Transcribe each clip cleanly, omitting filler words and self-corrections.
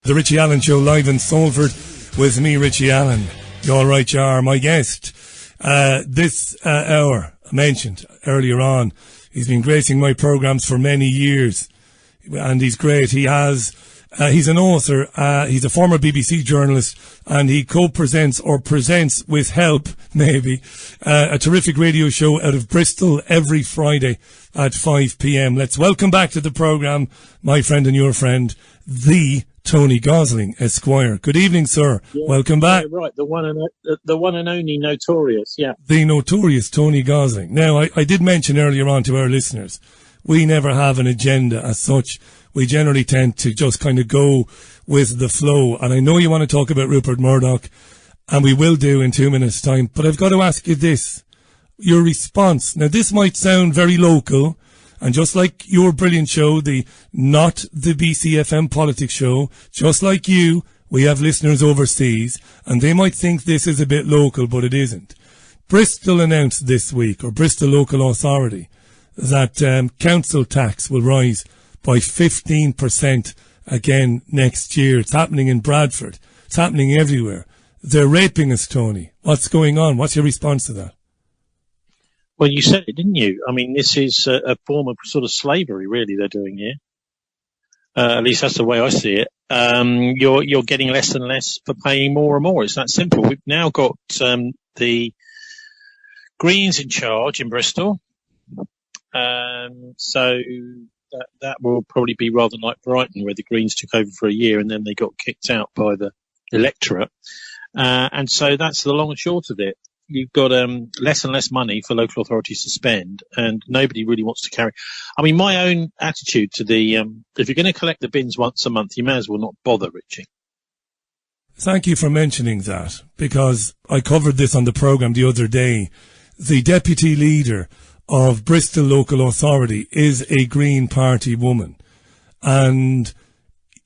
The Richie Allen Show live in Salford with me, Richie Allen. You all right, you are. My guest this hour, I mentioned earlier on, he's been gracing my programs for many years, and he's great. He's an author, he's a former BBC journalist, and he co-presents or presents with help, maybe, a terrific radio show out of Bristol every Friday at 5 p.m. Let's welcome back to the programme my friend and your friend, the Tony Gosling, Esquire. Good evening, sir. Yeah, welcome back. Yeah, right, the one and only notorious, yeah. The notorious Tony Gosling. Now, I did mention earlier on to our listeners, we never have an agenda as such. We generally tend to just kind of go with the flow. And I know you want to talk about Rupert Murdoch, and we will do in 2 minutes' time. But I've got to ask you this, your response. Now, this might sound very local, and just like your brilliant show, not the BCFM politics show, just like you, we have listeners overseas, and they might think this is a bit local, but it isn't. Bristol announced this week, or Bristol Local Authority, that council tax will rise by 15% again next year. It's happening in Bradford. It's happening everywhere. They're raping us, Tony. What's going on? What's your response to that? Well, you said it, didn't you? I mean, this is a form of sort of slavery, really, they're doing here. At least that's the way I see it. You're getting less and less for paying more and more. It's that simple. We've now got the Greens in charge in Bristol. So that will probably be rather like Brighton, where the Greens took over for a year and then they got kicked out by the electorate. And so that's the long and short of it. You've got less and less money for local authorities to spend, and nobody really wants to carry. I mean, my own attitude to if you're going to collect the bins once a month, you may as well not bother, Richie. Thank you for mentioning that, because I covered this on the programme the other day. The deputy leader of Bristol Local Authority is a Green Party woman. And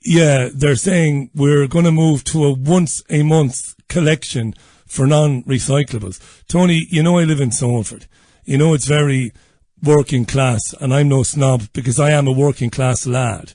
yeah, they're saying we're going to move to a once a month collection for non-recyclables. Tony, you know I live in Salford. You know it's very working class, and I'm no snob because I am a working class lad.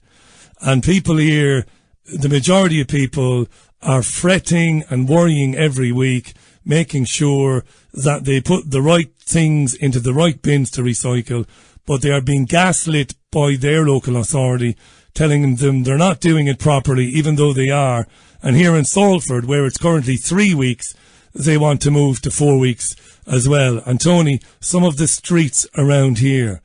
And people here, the majority of people are fretting and worrying every week, making sure that they put the right things into the right bins to recycle, but they are being gaslit by their local authority, telling them they're not doing it properly, even though they are. And here in Salford, where it's currently 3 weeks, they want to move to 4 weeks as well. And Tony, some of the streets around here,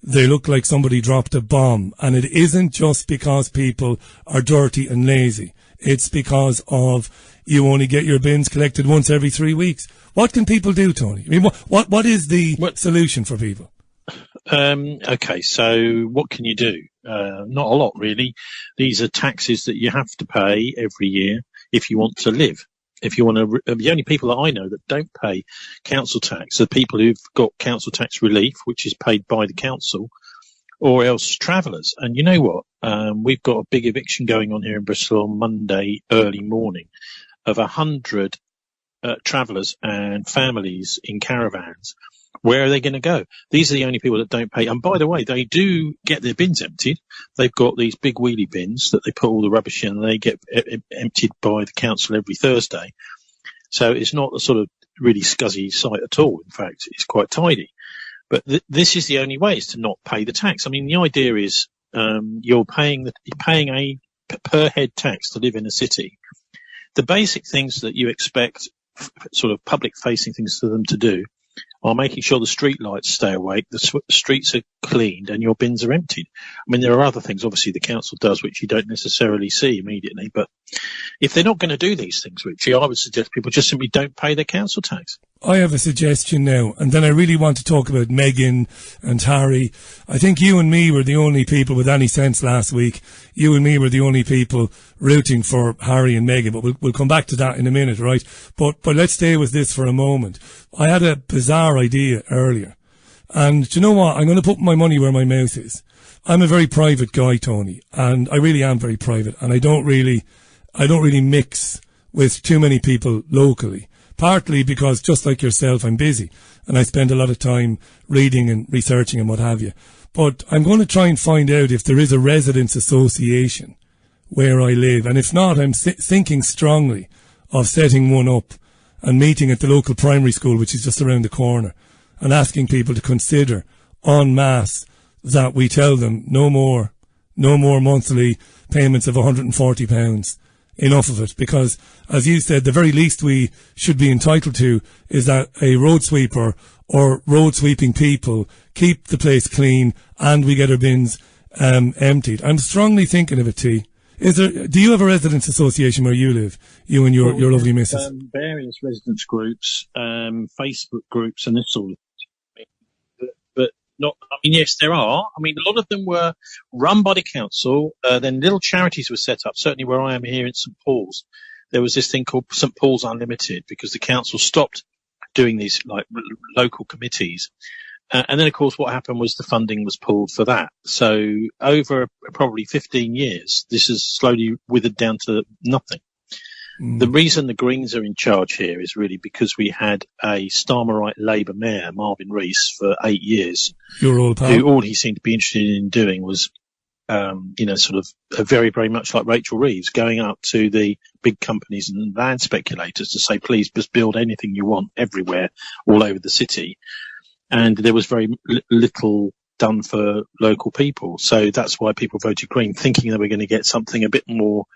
they look like somebody dropped a bomb. And it isn't just because people are dirty and lazy. It's because of you only get your bins collected once every 3 weeks. What can people do, Tony? I mean, what is the solution for people? Okay, so what can you do? Not a lot, really. These are taxes that you have to pay every year if you want to live. If you want to, the only people that I know that don't pay council tax are people who've got council tax relief, which is paid by the council, or else travellers. And you know what? We've got a big eviction going on here in Bristol on Monday early morning of 100 travellers and families in caravans. Where are they going to go? These are the only people that don't pay. And by the way, they do get their bins emptied. They've got these big wheelie bins that they put all the rubbish in, and they get emptied by the council every Thursday. So it's not a sort of really scuzzy site at all. In fact, it's quite tidy. But this is the only way, is to not pay the tax. I mean, the idea is you're paying a per head tax to live in a city. The basic things that you expect, sort of public-facing things for them to do, are making sure the street lights stay awake, the streets are cleaned, and your bins are emptied. I mean, there are other things, obviously, the council does, which you don't necessarily see immediately. But if they're not going to do these things, Richie, I would suggest people just simply don't pay their council tax. I have a suggestion now, and then I really want to talk about Meghan and Harry. I think you and me were the only people with any sense last week. You and me were the only people rooting for Harry and Meghan, but we'll come back to that in a minute, right? But let's stay with this for a moment. I had a bizarre idea earlier, and do you know what? I'm going to put my money where my mouth is. I'm a very private guy, Tony, and I really am very private, and I don't really mix with too many people locally. Partly because, just like yourself, I'm busy and I spend a lot of time reading and researching and what have you. But I'm going to try and find out if there is a residents' association where I live. And if not, I'm thinking strongly of setting one up and meeting at the local primary school, which is just around the corner, and asking people to consider en masse that we tell them no more monthly payments of £140. Enough of it, because, as you said, the very least we should be entitled to is that a road sweeper or road sweeping people keep the place clean and we get our bins emptied. I'm strongly thinking of it, T. Do you have a residents association where you live, you and your lovely missus? Various residents groups, Facebook groups, and this sort of thing. But not. I mean, yes, there are. I mean, a lot of them were run by the council. Then little charities were set up. Certainly, where I am here in St Paul's, there was this thing called St Paul's Unlimited because the council stopped doing these like local committees. And then, of course, what happened was the funding was pulled for that. So over probably 15 years, this has slowly withered down to nothing. The reason the Greens are in charge here is really because we had a Starmerite Labour mayor, Marvin Rees, for 8 years. Who all he seemed to be interested in doing was, sort of very, very much like Rachel Reeves, going up to the big companies and land speculators to say, please just build anything you want everywhere, all over the city. And there was very little done for local people. So that's why people voted Green, thinking they were going to get something a bit more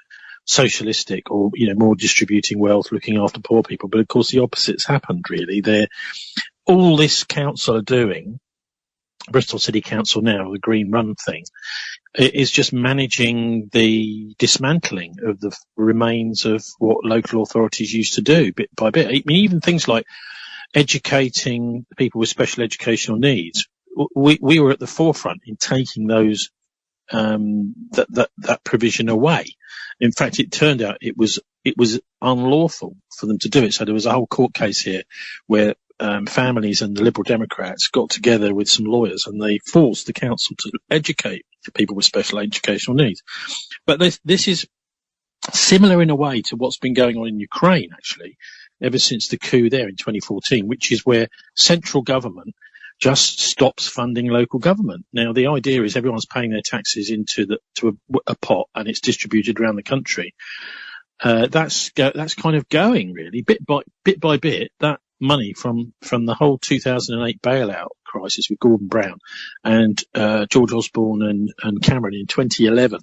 socialistic or, more distributing wealth, looking after poor people. But of course, the opposite's happened, really. All this council are doing, Bristol City Council now, the Green Run thing, is just managing the dismantling of the remains of what local authorities used to do bit by bit. I mean, even things like educating people with special educational needs. We were at the forefront in taking those, that provision away. In fact, it turned out it was unlawful for them to do it. So there was a whole court case here where, families and the Liberal Democrats got together with some lawyers and they forced the council to educate people with special educational needs. But this is similar in a way to what's been going on in Ukraine, actually, ever since the coup there in 2014, which is where central government just stops funding local government. Now, the idea is everyone's paying their taxes into a pot and it's distributed around the country. That's kind of going, really, bit by bit, that money from the whole 2008 bailout crisis with Gordon Brown and George Osborne and Cameron in 2011.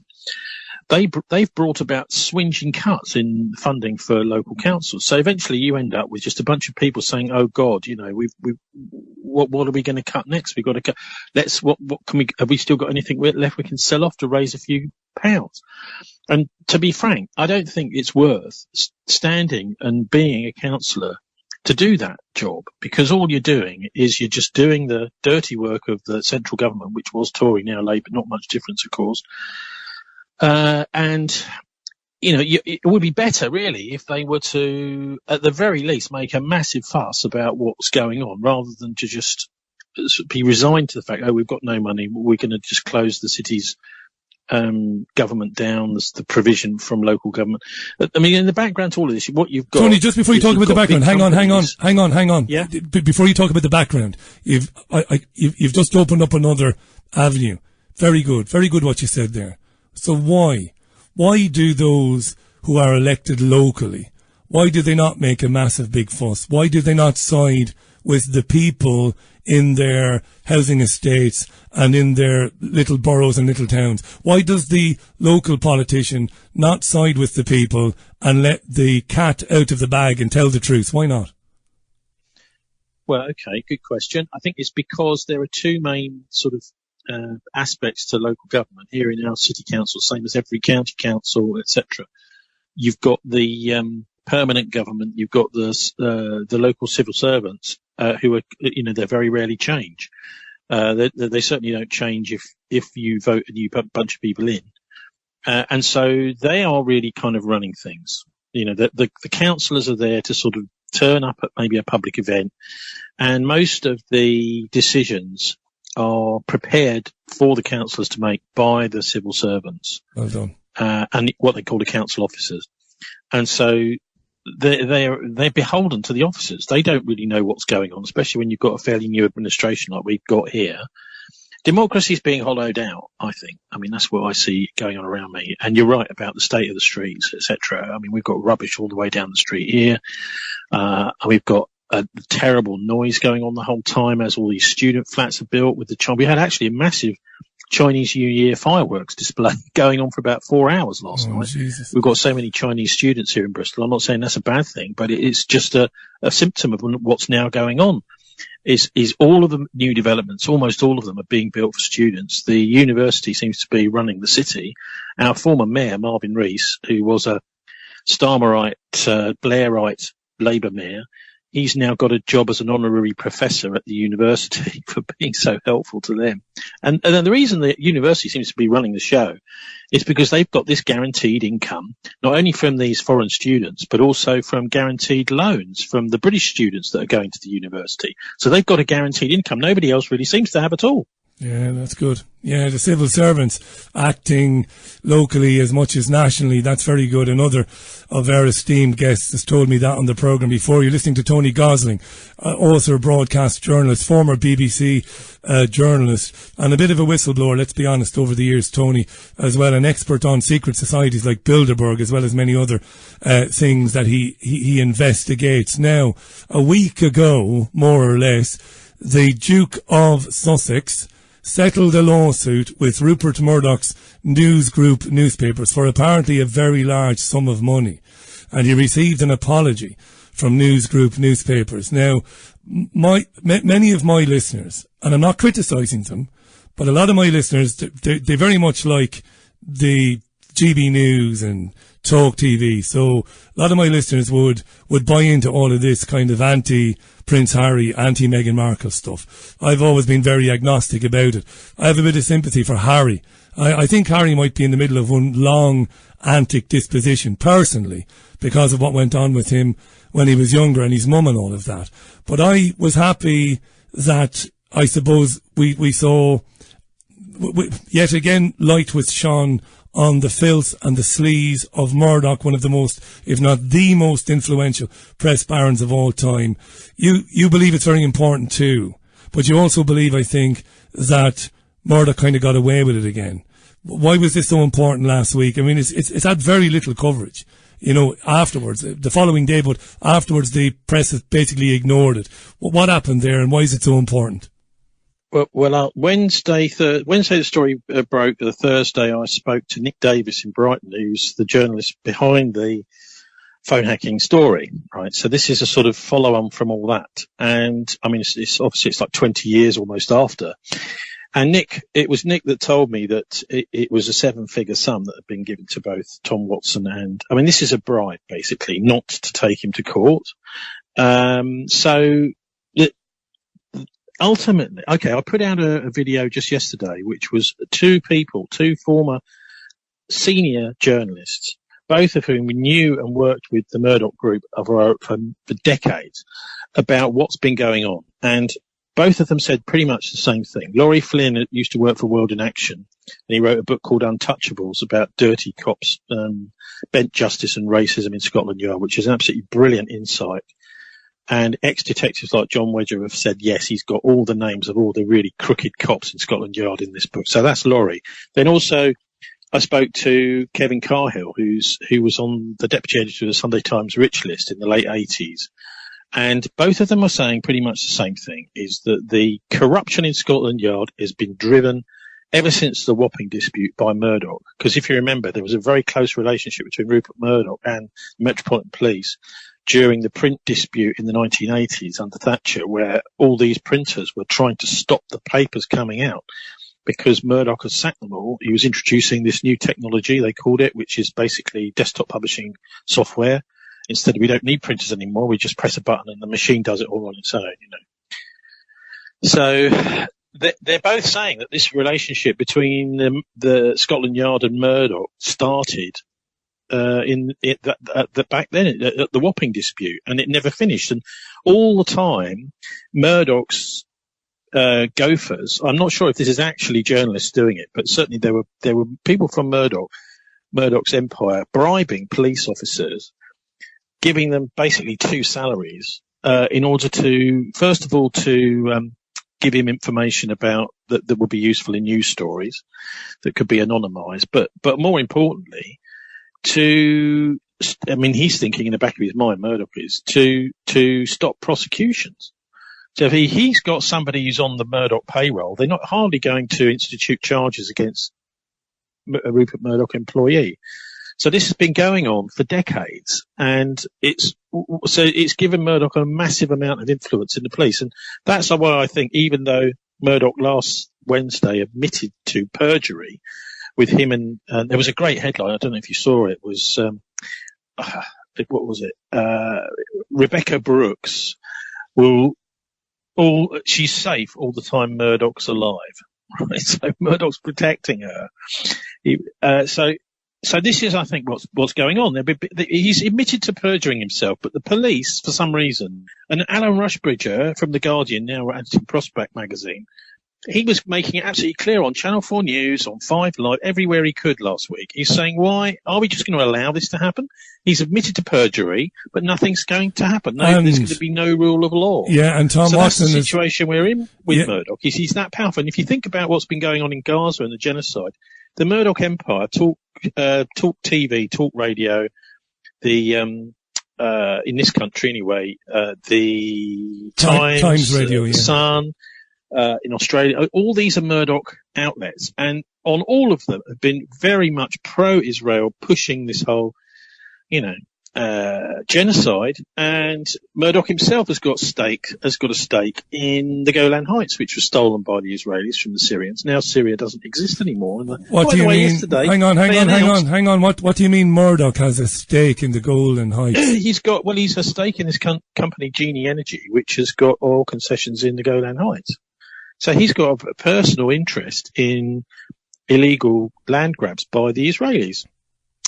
They've brought about swinging cuts in funding for local councils. So eventually you end up with just a bunch of people saying, "Oh God, what are we going to cut next? We've got to cut. Have we still got anything left we can sell off to raise a few pounds?" And to be frank, I don't think it's worth standing and being a councillor to do that job, because all you're doing is you're just doing the dirty work of the central government, which was Tory, now Labour, not much difference, of course. And, it would be better, really, if they were to, at the very least, make a massive fuss about what's going on, rather than to just be resigned to the fact, we've got no money, we're going to just close the city's government down, the provision from local government. I mean, in the background to all of this, what you've got... Tony, just before you talk about the background, hang on. Yeah? Before you talk about the background, you've just opened up another avenue. Very good what you said there. So why do those who are elected locally, why do they not make a massive big fuss? Why do they not side with the people in their housing estates and in their little boroughs and little towns? Why does the local politician not side with the people and let the cat out of the bag and tell the truth? Why not? Well, okay, good question. I think it's because there are two main sort of aspects to local government here in our city council, same as every county council, etc. You've got the permanent government, you've got the local civil servants who are, they very rarely change. They certainly don't change if you vote a new bunch of people in, and so they are really kind of running things. The councillors are there to sort of turn up at maybe a public event, and most of the decisions are prepared for the councillors to make by the civil servants. Well done. And what they call the council officers. And so they're beholden to the officers. They don't really know what's going on, especially when you've got a fairly new administration like we've got here. democracy is being hollowed out, I think. I mean, that's what I see going on around me. And you're right about the state of the streets, etc. I mean, we've got rubbish all the way down the street here. And we've got a terrible noise going on the whole time as all these student flats are built with the we had actually a massive Chinese New Year fireworks display going on for about 4 hours last night. Jesus. We've got so many Chinese students here in Bristol. I'm not saying that's a bad thing, but it's just a symptom of what's now going on. Is all of the new developments, almost all of them are being built for students. The university seems to be running the city. Our former mayor, Marvin Rees, who was a Starmerite, Blairite Labour mayor, he's now got a job as an honorary professor at the university for being so helpful to them. And then the reason the university seems to be running the show is because they've got this guaranteed income, not only from these foreign students, but also from guaranteed loans from the British students that are going to the university. So they've got a guaranteed income nobody else really seems to have at all. Yeah, that's good. Yeah, the civil servants acting locally as much as nationally, that's very good. Another of our esteemed guests has told me that on the programme before. You're listening to Tony Gosling, author, broadcast journalist, former BBC journalist, and a bit of a whistleblower, let's be honest, over the years, Tony, as well, an expert on secret societies like Bilderberg, as well as many other things that he investigates. Now, a week ago, more or less, the Duke of Sussex settled a lawsuit with Rupert Murdoch's news group newspapers for apparently a very large sum of money. And he received an apology from news group newspapers. Now, many of my listeners, and I'm not criticising them, but a lot of my listeners, they very much like the GB News and Talk TV. So a lot of my listeners would buy into all of this kind of anti-Prince Harry, anti-Meghan Markle stuff. I've always been very agnostic about it. I have a bit of sympathy for Harry. I think Harry might be in the middle of one long antic disposition, personally, because of what went on with him when he was younger and his mum and all of that. But I was happy that, I suppose, we saw, yet again, light was shone on the filth and the sleaze of Murdoch, one of the most, if not the most influential press barons of all time. You believe it's very important too, but you also believe, I think, that Murdoch kind of got away with it again. Why was this so important last week? I mean, it's had very little coverage, you know, afterwards, the following day, but afterwards the press has basically ignored it. What happened there and why is it so important? Well, Wednesday the story broke. The Thursday I spoke to Nick Davis in Brighton, who's the journalist behind the phone hacking story, right? So this is a sort of follow-on from all that. And, I mean, it's obviously it's like 20 years almost after. And it was Nick that told me that it was a 7-figure sum that had been given to both Tom Watson and, I mean, this is a bribe, basically, not to take him to court. Ultimately, okay, I put out a video just yesterday, which was two former senior journalists, both of whom knew and worked with the Murdoch Group for decades, about what's been going on. And both of them said pretty much the same thing. Laurie Flynn used to work for World in Action, and he wrote a book called Untouchables about dirty cops, bent justice and racism in Scotland Yard, which is an absolutely brilliant insight. And ex-detectives like John Wedger have said, yes, he's got all the names of all the really crooked cops in Scotland Yard in this book. So that's Laurie. Then also, I spoke to Kevin Carhill, who was on the deputy editor of the Sunday Times Rich List in the late 80s. And both of them are saying pretty much the same thing, is that the corruption in Scotland Yard has been driven ever since the Wapping dispute by Murdoch. Because if you remember, there was a very close relationship between Rupert Murdoch and the Metropolitan Police during the print dispute in the 1980s under Thatcher, where all these printers were trying to stop the papers coming out because Murdoch had sacked them all. He was introducing this new technology, they called it, which is basically desktop publishing software. Instead, we don't need printers anymore. We just press a button and the machine does it all on its own, you know. So they're both saying that this relationship between the Scotland Yard and Murdoch started back then at the Wapping dispute, and it never finished. And all the time, Murdoch's gophers, I'm not sure if this is actually journalists doing it, but certainly there were people from Murdoch's empire bribing police officers, giving them basically 2 salaries in order to, first of all, to give him information about that would be useful in news stories that could be anonymized. But more importantly, he's thinking in the back of his mind, Murdoch is, to stop prosecutions. So if he's got somebody who's on the Murdoch payroll, they're not hardly going to institute charges against a Rupert Murdoch employee. So this has been going on for decades, and it's given Murdoch a massive amount of influence in the police. And that's why I think, even though Murdoch last Wednesday admitted to perjury with him, and there was a great headline, I don't know if you saw it, was, what was it? Rebecca Brooks she's safe all the time Murdoch's alive. Right? So Murdoch's protecting her. So this is, I think, what's going on. He's admitted to perjuring himself, but the police, for some reason, and Alan Rushbridger from The Guardian, now editing Prospect magazine, he was making it absolutely clear on Channel 4 News, on 5 Live, everywhere he could last week. He's saying, why are we just going to allow this to happen? He's admitted to perjury, but nothing's going to happen. There's going to be no rule of law. Yeah, and Tom Watson that's the situation we're in with Murdoch. He's that powerful. And if you think about what's been going on in Gaza and the genocide, the Murdoch Empire, Talk TV, Talk Radio, in this country anyway, the Times Radio, the Sun, in Australia, all these are Murdoch outlets, and on all of them have been very much pro-Israel, pushing this whole, genocide. And Murdoch himself has got a stake in the Golan Heights, which was stolen by the Israelis from the Syrians. Now Syria doesn't exist anymore. What do you mean? Hang on. What do you mean Murdoch has a stake in the Golan Heights? He's a stake in this company, Genie Energy, which has got oil concessions in the Golan Heights. So he's got a personal interest in illegal land grabs by the Israelis.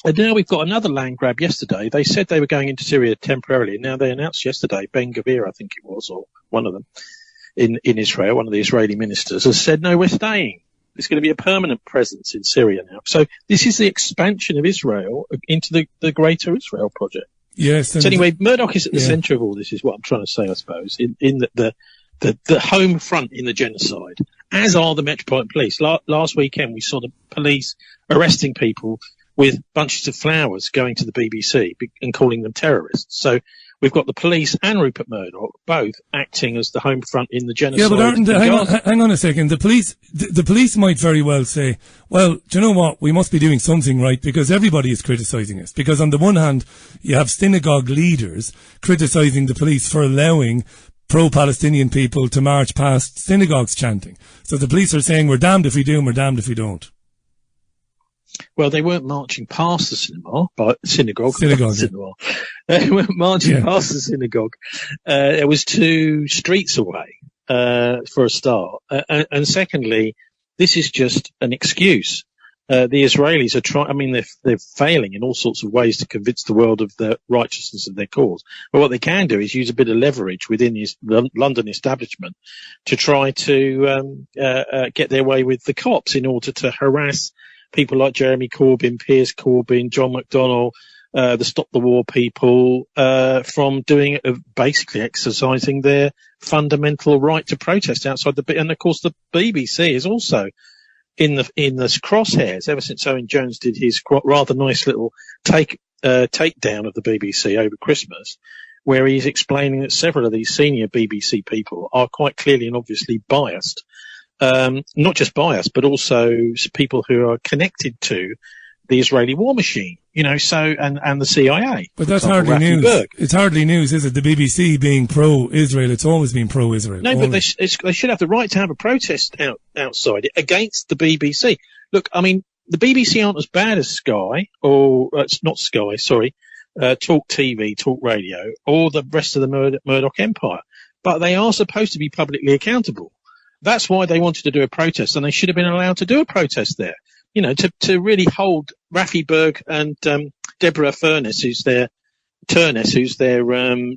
And now we've got another land grab yesterday. They said they were going into Syria temporarily. And now they announced yesterday, Ben Gvir, I think it was, or one of them, in Israel, one of the Israeli ministers, has said, no, we're staying. There's going to be a permanent presence in Syria now. So this is the expansion of Israel into the Greater Israel project. Yes. So anyway, Murdoch is at the centre of all this, is what I'm trying to say, I suppose, in the home front in the genocide, as are the Metropolitan Police. Last weekend, we saw the police arresting people with bunches of flowers going to the BBC and calling them terrorists. So we've got the police and Rupert Murdoch both acting as the home front in the genocide. Yeah, but hang on a second. The police might very well say, well, do you know what? We must be doing something right, because everybody is criticising us. Because on the one hand, you have synagogue leaders criticising the police for allowing pro-Palestinian people to march past synagogues chanting. So the police are saying, we're damned if we do and we're damned if we don't. Well, they weren't marching past the synagogue. They weren't marching past the synagogue. It was 2 streets away, for a start. And secondly, this is just an excuse. The Israelis are they're failing in all sorts of ways to convince the world of the righteousness of their cause. But what they can do is use a bit of leverage within the London establishment to try to get their way with the cops in order to harass people like Jeremy Corbyn, Piers Corbyn, John McDonnell, the Stop the War people, from basically exercising their fundamental right to protest outside and of course the BBC is also in the crosshairs ever since Owen Jones did his rather nice little takedown of the BBC over Christmas, where he's explaining that several of these senior BBC people are quite clearly and obviously biased. Not just biased, but also people who are connected to the Israeli war machine, and the CIA. But that's hardly news. It's hardly news, is it? The BBC being pro-Israel, it's always been pro-Israel. No, but they should have the right to have a protest outside it against the BBC. Look, the BBC aren't as bad as Sky, or it's not Sky, sorry, Talk TV, Talk Radio, or the rest of the Murdoch Empire. But they are supposed to be publicly accountable. That's why they wanted to do a protest, and they should have been allowed to do a protest there. To really hold Rafi Berg and Deborah Turness, who's their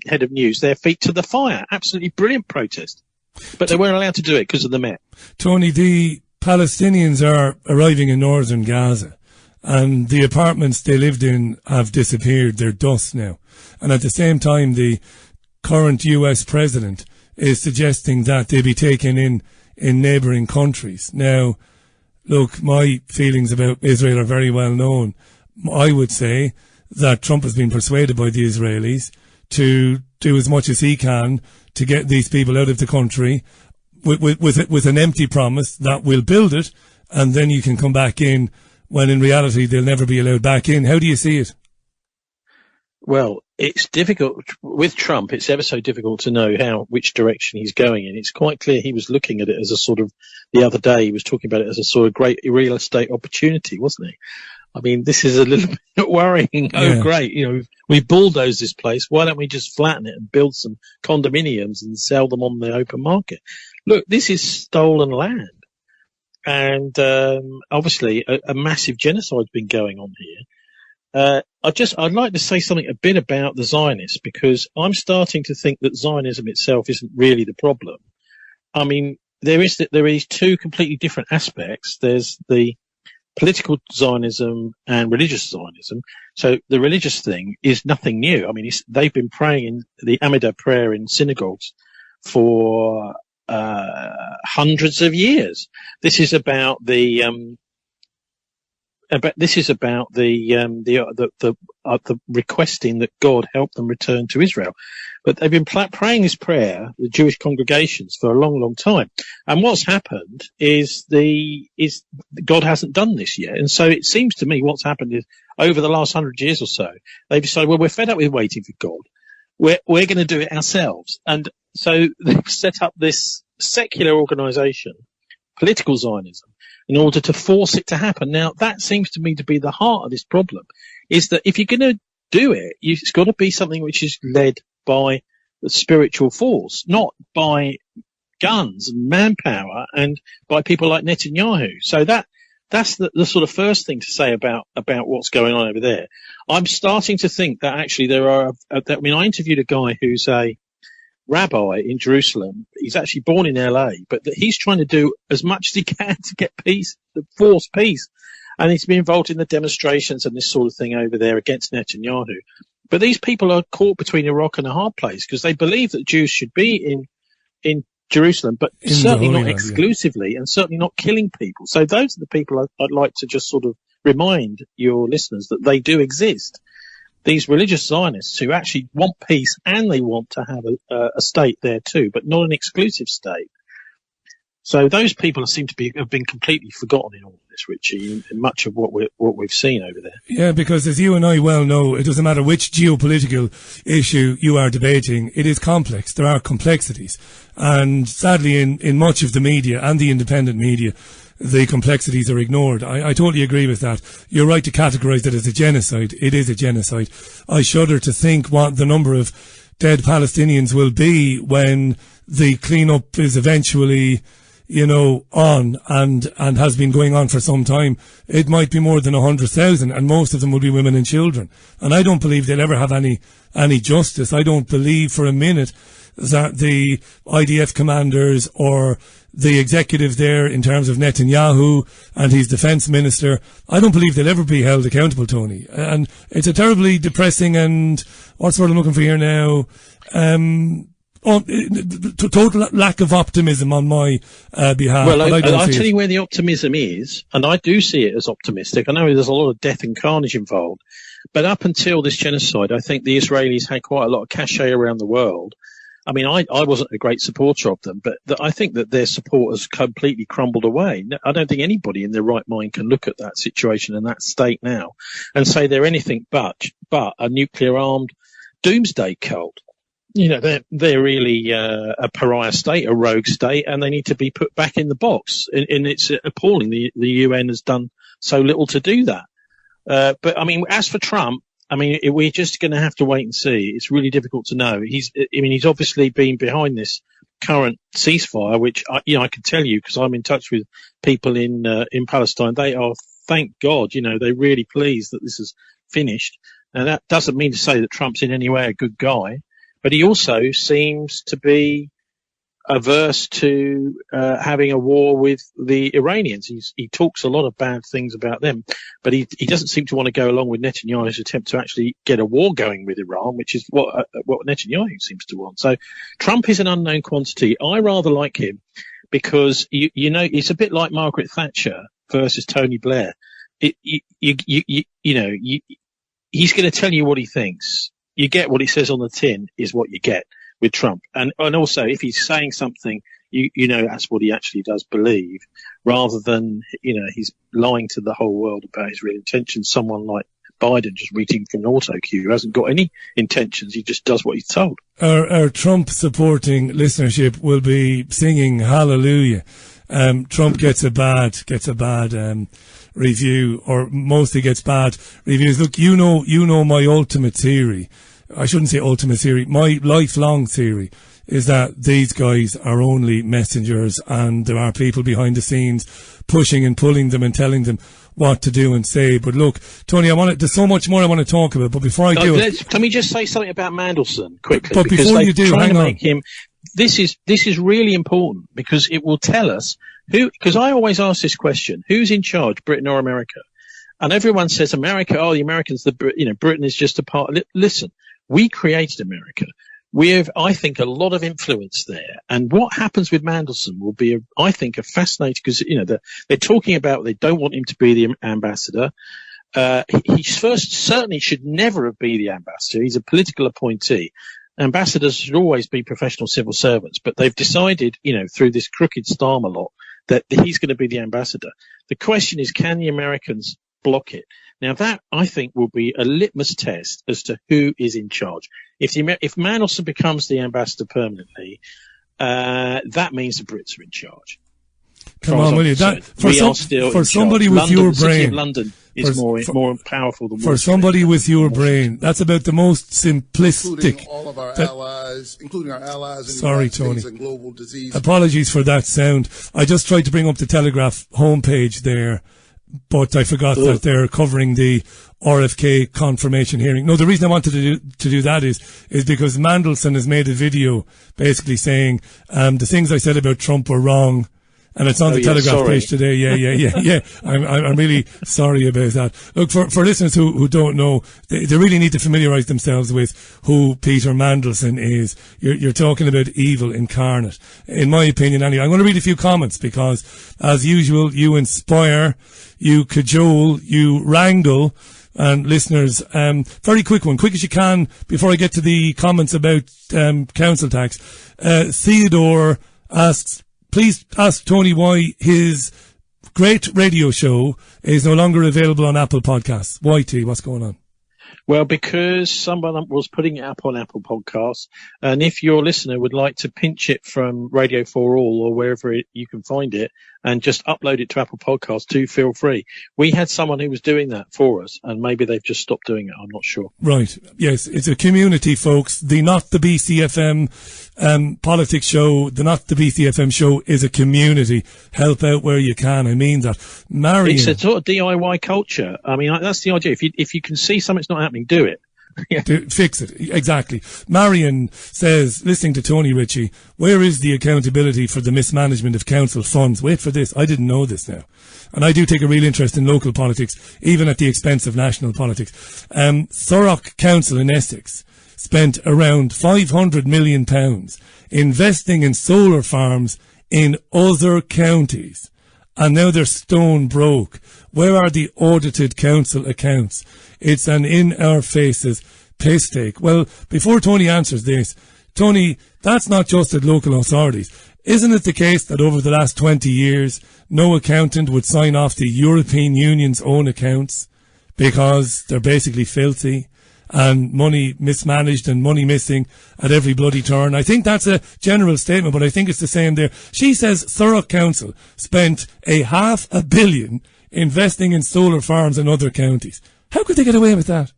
head of news, their feet to the fire. Absolutely brilliant protest. But they weren't allowed to do it because of the Met. Tony, the Palestinians are arriving in northern Gaza, and the apartments they lived in have disappeared. They're dust now. And at the same time, the current US president is suggesting that they be taken in neighbouring countries. Now, look, my feelings about Israel are very well known. I would say that Trump has been persuaded by the Israelis to do as much as he can to get these people out of the country with an empty promise that we'll build it and then you can come back in, when in reality they'll never be allowed back in. How do you see it? Well, it's difficult with Trump. It's ever so difficult to know which direction he's going in. It's quite clear he was looking at it as a sort of, the other day he was talking about it as a sort of great real estate opportunity, wasn't he? I mean, this is a little bit worrying. Yeah. Oh, great. We bulldozed this place. Why don't we just flatten it and build some condominiums and sell them on the open market? Look, this is stolen land. And obviously a massive genocide's been going on here. I'd like to say something a bit about the Zionists, because I'm starting to think that Zionism itself isn't really the problem. I mean, there is two completely different aspects. There's the political Zionism and religious Zionism. So the religious thing is nothing new. I mean, they've been praying in the Amidah prayer in synagogues for hundreds of years. This is about the requesting that God help them return to Israel. But they've been praying this prayer, the Jewish congregations, for a long, long time. And what's happened is God hasn't done this yet. And so it seems to me what's happened is over the last 100 years or so, they've decided, well, we're fed up with waiting for God. We're going to do it ourselves. And so they've set up this secular organization, political Zionism, in order to force it to happen. Now, that seems to me to be the heart of this problem, is that if you're going to do it, it's got to be something which is led by the spiritual force, not by guns and manpower and by people like Netanyahu. So that's the sort of first thing to say about what's going on over there. I'm starting to think that actually I interviewed a guy who's a rabbi in Jerusalem. He's actually born in LA, but that he's trying to do as much as he can to get peace, to force peace. And he's been involved in the demonstrations and this sort of thing over there against Netanyahu. But these people are caught between a rock and a hard place, because they believe that Jews should be in Jerusalem, but certainly not exclusively, and certainly not killing people. So those are the people I'd like to just sort of remind your listeners that they do exist. These religious Zionists who actually want peace, and they want to have a state there too, but not an exclusive state. So those people seem to have been completely forgotten in all of this, Richie, in much of what we've seen over there. Yeah, because as you and I well know, it doesn't matter which geopolitical issue you are debating, it is complex. There are complexities. And sadly, in much of the media and the independent media, the complexities are ignored. I totally agree with that. You're right to categorize it as a genocide. It is a genocide. I shudder to think what the number of dead Palestinians will be when the cleanup is eventually, on and has been going on for some time. It might be more than 100,000, and most of them will be women and children. And I don't believe they'll ever have any justice. I don't believe for a minute that the IDF commanders or the executive there in terms of Netanyahu and his defense minister, I don't believe they'll ever be held accountable, Tony. And it's a terribly depressing and, what's what I'm looking for here now, total lack of optimism on my behalf. Well, I'll tell you where the optimism is, and I do see it as optimistic. I know there's a lot of death and carnage involved, but up until this genocide, I think the Israelis had quite a lot of cachet around the world. I mean, I wasn't a great supporter of them, but I think that their support has completely crumbled away. I don't think anybody in their right mind can look at that situation and that state now and say they're anything but a nuclear-armed doomsday cult. They're really a pariah state, a rogue state, and they need to be put back in the box. And it's appalling. The UN has done so little to do that. But I mean, as for Trump, we're just going to have to wait and see. It's really difficult to know. He's obviously been behind this current ceasefire, which I can tell you because I'm in touch with people in Palestine. They are, thank God, they're really pleased that this is finished. Now that doesn't mean to say that Trump's in any way a good guy, but he also seems to be averse to having a war with the Iranians. He talks a lot of bad things about them, but he doesn't seem to want to go along with Netanyahu's attempt to actually get a war going with Iran, which is what Netanyahu seems to want. So Trump is an unknown quantity. I rather like him because you know it's a bit like Margaret Thatcher versus Tony Blair. He's going to tell you what he thinks. You get what he says on the tin is what you get with Trump. And also, if he's saying something, you know that's what he actually does believe, rather than, he's lying to the whole world about his real intentions. Someone like Biden just reading from an auto cue who hasn't got any intentions. He just does what he's told. Our Trump supporting listenership will be singing hallelujah. Trump gets a bad review, or mostly gets bad reviews. Look, you know my ultimate theory. I shouldn't say ultimate theory. My lifelong theory is that these guys are only messengers, and there are people behind the scenes pushing and pulling them and telling them what to do and say. But look, Tony, there's so much more I want to talk about, but before I do let me just say something about Mandelson quickly. But before you do, hang on. This is really important, because it will tell us because I always ask this question: who's in charge, Britain or America? And everyone says America. Oh, the Americans. Britain is just a part. Listen, we created America. We have, I think, a lot of influence there. And what happens with Mandelson will be, I think, a fascinating, because they're talking about they don't want him to be the ambassador. He certainly should never have been the ambassador. He's a political appointee. Ambassadors should always be professional civil servants, but they've decided, through this crooked Starmer lot, that he's going to be the ambassador. The question is, can the Americans block it? Now that, I think, will be a litmus test as to who is in charge. If Mandelson becomes the ambassador permanently, that means the Brits are in charge. Come on, will you? For somebody with your brain, the city of London is more powerful than for somebody with your brain. That's about the most simplistic. Including all of our allies, including our allies in Sorry, the Tony. and global disease. Apologies for that sound. I just tried to bring up the Telegraph homepage there, but I forgot that they're covering the RFK confirmation hearing. No, the reason I wanted to do that is because Mandelson has made a video basically saying the things I said about Trump were wrong. And it's on the Telegraph page today. Yeah. I'm really sorry about that. Look, for listeners who don't know, they really need to familiarize themselves with who Peter Mandelson is. You're talking about evil incarnate. In my opinion, anyway. I'm going to read a few comments because, as usual, you inspire, you cajole, you wrangle. And listeners, very quick one, quick as you can, before I get to the comments about council tax. Theodore asks, please ask Tony why his great radio show is no longer available on Apple Podcasts. Why, T? What's going on? Well, because someone was putting it up on Apple Podcasts, and if your listener would like to pinch it from Radio 4 All or wherever you can find it and just upload it to Apple Podcasts, do feel free. We had someone who was doing that for us, and maybe they've just stopped doing it. I'm not sure. Right. Yes, it's a community, folks. The Not the BCFM politics show, the Not the BCFM show is a community. Help out where you can. I mean that. Marion. It's a sort of DIY culture. I mean, that's the idea. If you can see something's not happening, do it. Yeah. Fix it. Exactly. Marion says, listening to Tony Richie, where is the accountability for the mismanagement of council funds? Wait for this. I didn't know this now. And I do take a real interest in local politics, even at the expense of national politics. Thurrock Council in Essex spent around £500 million investing in solar farms in other counties. And now they're stone broke. Where are the audited council accounts? It's an in-our-faces piss take. Well, before Tony answers this, Tony, that's not just at local authorities. Isn't it the case that over the last 20 years, no accountant would sign off the European Union's own accounts because they're basically filthy and money mismanaged and money missing at every bloody turn? I think that's a general statement, but I think it's the same there. She says Thurrock Council spent $500 million investing in solar farms in other counties. How could they get away with that?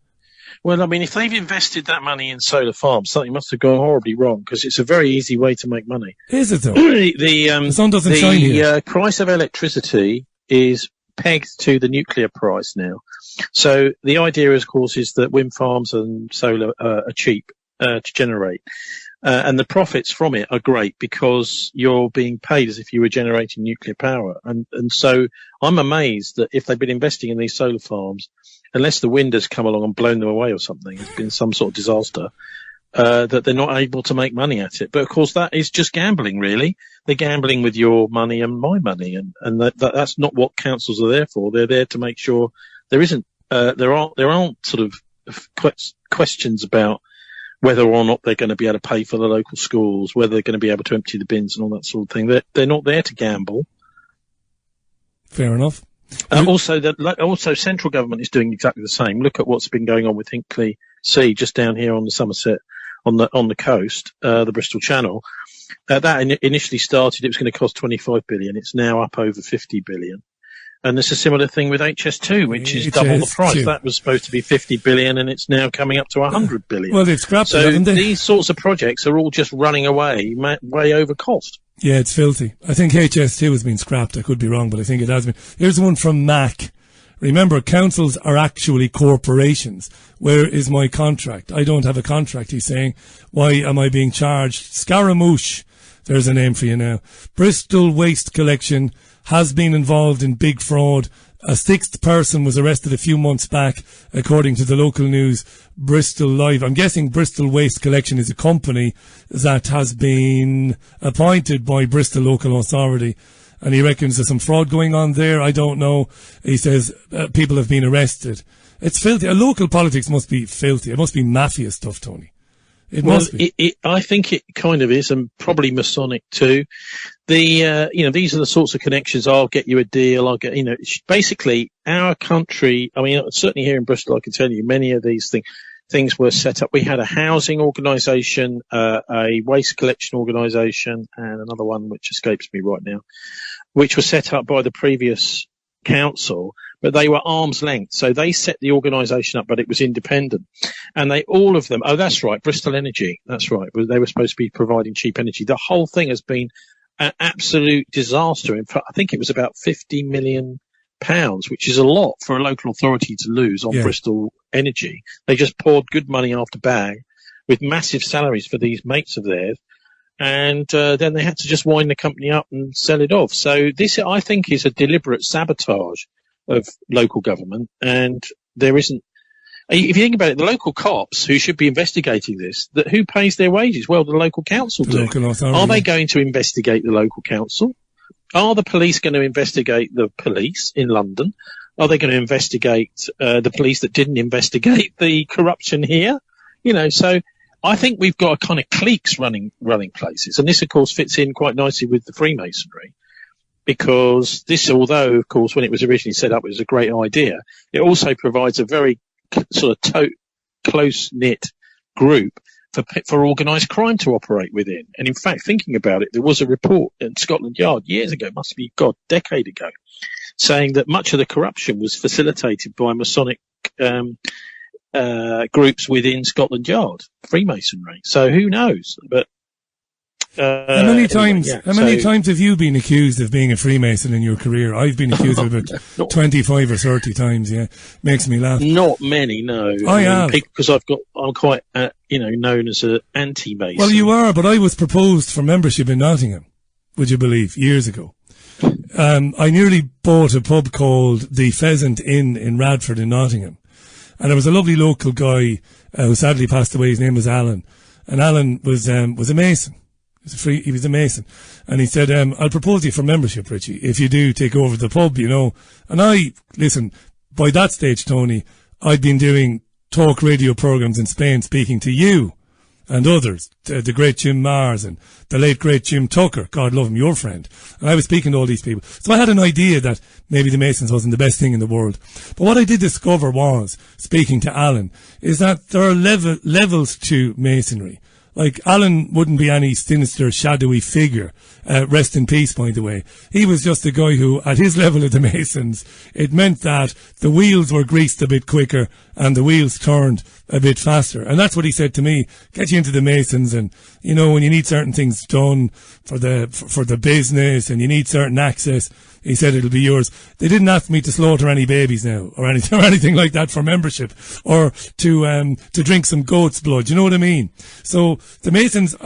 Well, I mean, if they've invested that money in solar farms, something must have gone horribly wrong, because it's a very easy way to make money. Is it though? The sun doesn't shine here. The price of electricity is pegged to the nuclear price now. So the idea, of course, is that wind farms and solar are cheap, to generate. And the profits from it are great because you're being paid as if you were generating nuclear power. And so I'm amazed that if they've been investing in these solar farms, unless the wind has come along and blown them away or something, it's been some sort of disaster, that they're not able to make money at it. But of course, that is just gambling, really. They're gambling with your money and my money. And that's not what councils are there for. They're there to make sure there aren't sort of questions about whether or not they're going to be able to pay for the local schools, whether they're going to be able to empty the bins and all that sort of thing. They're not there to gamble. Fair enough. Also, central government is doing exactly the same. Look at what's been going on with Hinkley Sea, just down here on the Somerset, on the coast, the Bristol Channel. That initially started, it was going to cost 25 billion. It's now up over 50 billion. And there's a similar thing with HS2, which is double the price. That was supposed to be 50 billion, and it's now coming up to 100 billion. Well, they've scrapped it, haven't they? These sorts of projects are all just running away, way over cost. Yeah, it's filthy. I think HS2 has been scrapped. I could be wrong, but I think it has been. Here's one from Mac. Remember, councils are actually corporations. Where is my contract? I don't have a contract, he's saying. Why am I being charged? Scaramouche. There's a name for you now. Bristol Waste Collection has been involved in big fraud. A sixth person was arrested a few months back, according to the local news, Bristol Live. I'm guessing Bristol Waste Collection is a company that has been appointed by Bristol Local Authority. And he reckons there's some fraud going on there. I don't know. He says people have been arrested. It's filthy. Local politics must be filthy. It must be mafia stuff, Tony. It must be. I think it kind of is, and probably Masonic too. These are the sorts of connections. I'll get you a deal. Basically our country. I mean, certainly here in Bristol, I can tell you many of these things were set up. We had a housing organisation, a waste collection organisation, and another one which escapes me right now, which was set up by the previous council, but they were arm's length. So they set the organisation up, but it was independent. And all of them, oh, that's right, Bristol Energy, that's right. They were supposed to be providing cheap energy. The whole thing has been an absolute disaster. In fact, I think it was about £50 million, which is a lot for a local authority to lose on Bristol Energy. They just poured good money after bag with massive salaries for these mates of theirs. And then they had to just wind the company up and sell it off. So this, I think, is a deliberate sabotage of local government. And there isn't, if you think about it, the local cops who should be investigating this, who pays their wages? Well, the local council do. Are they going to investigate the local council? Are the police going to investigate the police in London? Are they going to investigate the police that didn't investigate the corruption here? So I think we've got a kind of cliques running places. And this, of course, fits in quite nicely with the Freemasonry, because this, although, of course, when it was originally set up, it was a great idea, it also provides a very sort of close-knit group for organised crime to operate within. And in fact, thinking about it, there was a report in Scotland Yard years ago, must be, decade ago, saying that much of the corruption was facilitated by Masonic groups within Scotland Yard, Freemasonry. So who knows? But how many times have you been accused of being a Freemason in your career? I've been accused of it 25 or 30 times. Yeah, makes me laugh. Not many, no. I have, because I'm quite known as an anti-Mason. Well, you are, but I was proposed for membership in Nottingham, would you believe, years ago. I nearly bought a pub called the Pheasant Inn in Radford in Nottingham. And there was a lovely local guy who sadly passed away. His name was Alan. And Alan was a Mason. He was a Mason. And he said, I'll propose you for membership, Richie, if you do take over the pub, And listen, by that stage, Tony, I'd been doing talk radio programs in Spain, speaking to you and others, the great Jim Mars and the late great Jim Tucker, God love him, your friend. And I was speaking to all these people. So I had an idea that maybe the Masons wasn't the best thing in the world. But what I did discover was, speaking to Alan, is that there are levels to Masonry. Like, Alan wouldn't be any sinister, shadowy figure. rest in peace, by the way. He was just a guy who, at his level of the Masons, it meant that the wheels were greased a bit quicker and the wheels turned a bit faster. And that's what he said to me, get you into the Masons, and, you know, when you need certain things done for the business and you need certain access, he said it'll be yours. They didn't ask me to slaughter any babies now, or anything like that for membership, or to drink some goat's blood. You know what I mean? So the Masons,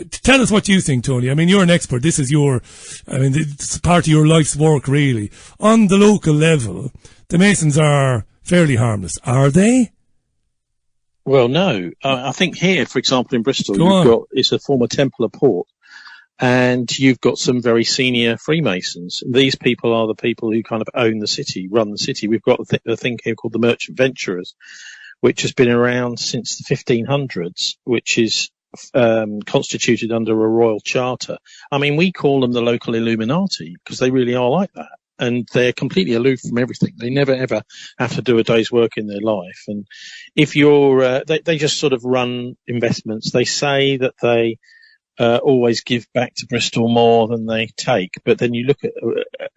tell us what you think, Tony. I mean, you're an expert. This is it's part of your life's work, really. On the local level, the Masons are fairly harmless, are they? Well, no. I think here, for example, in Bristol, it's a former Templar port. And you've got some very senior Freemasons. These people are the people who kind of own the city, run the city. We've got a thing here called the Merchant Venturers, which has been around since the 1500s, which is constituted under a royal charter. I mean, we call them the local Illuminati because they really are like that. And they're completely aloof from everything. They never, ever have to do a day's work in their life. And if you're, they just sort of run investments. They say that they always give back to Bristol more than they take. But then you look at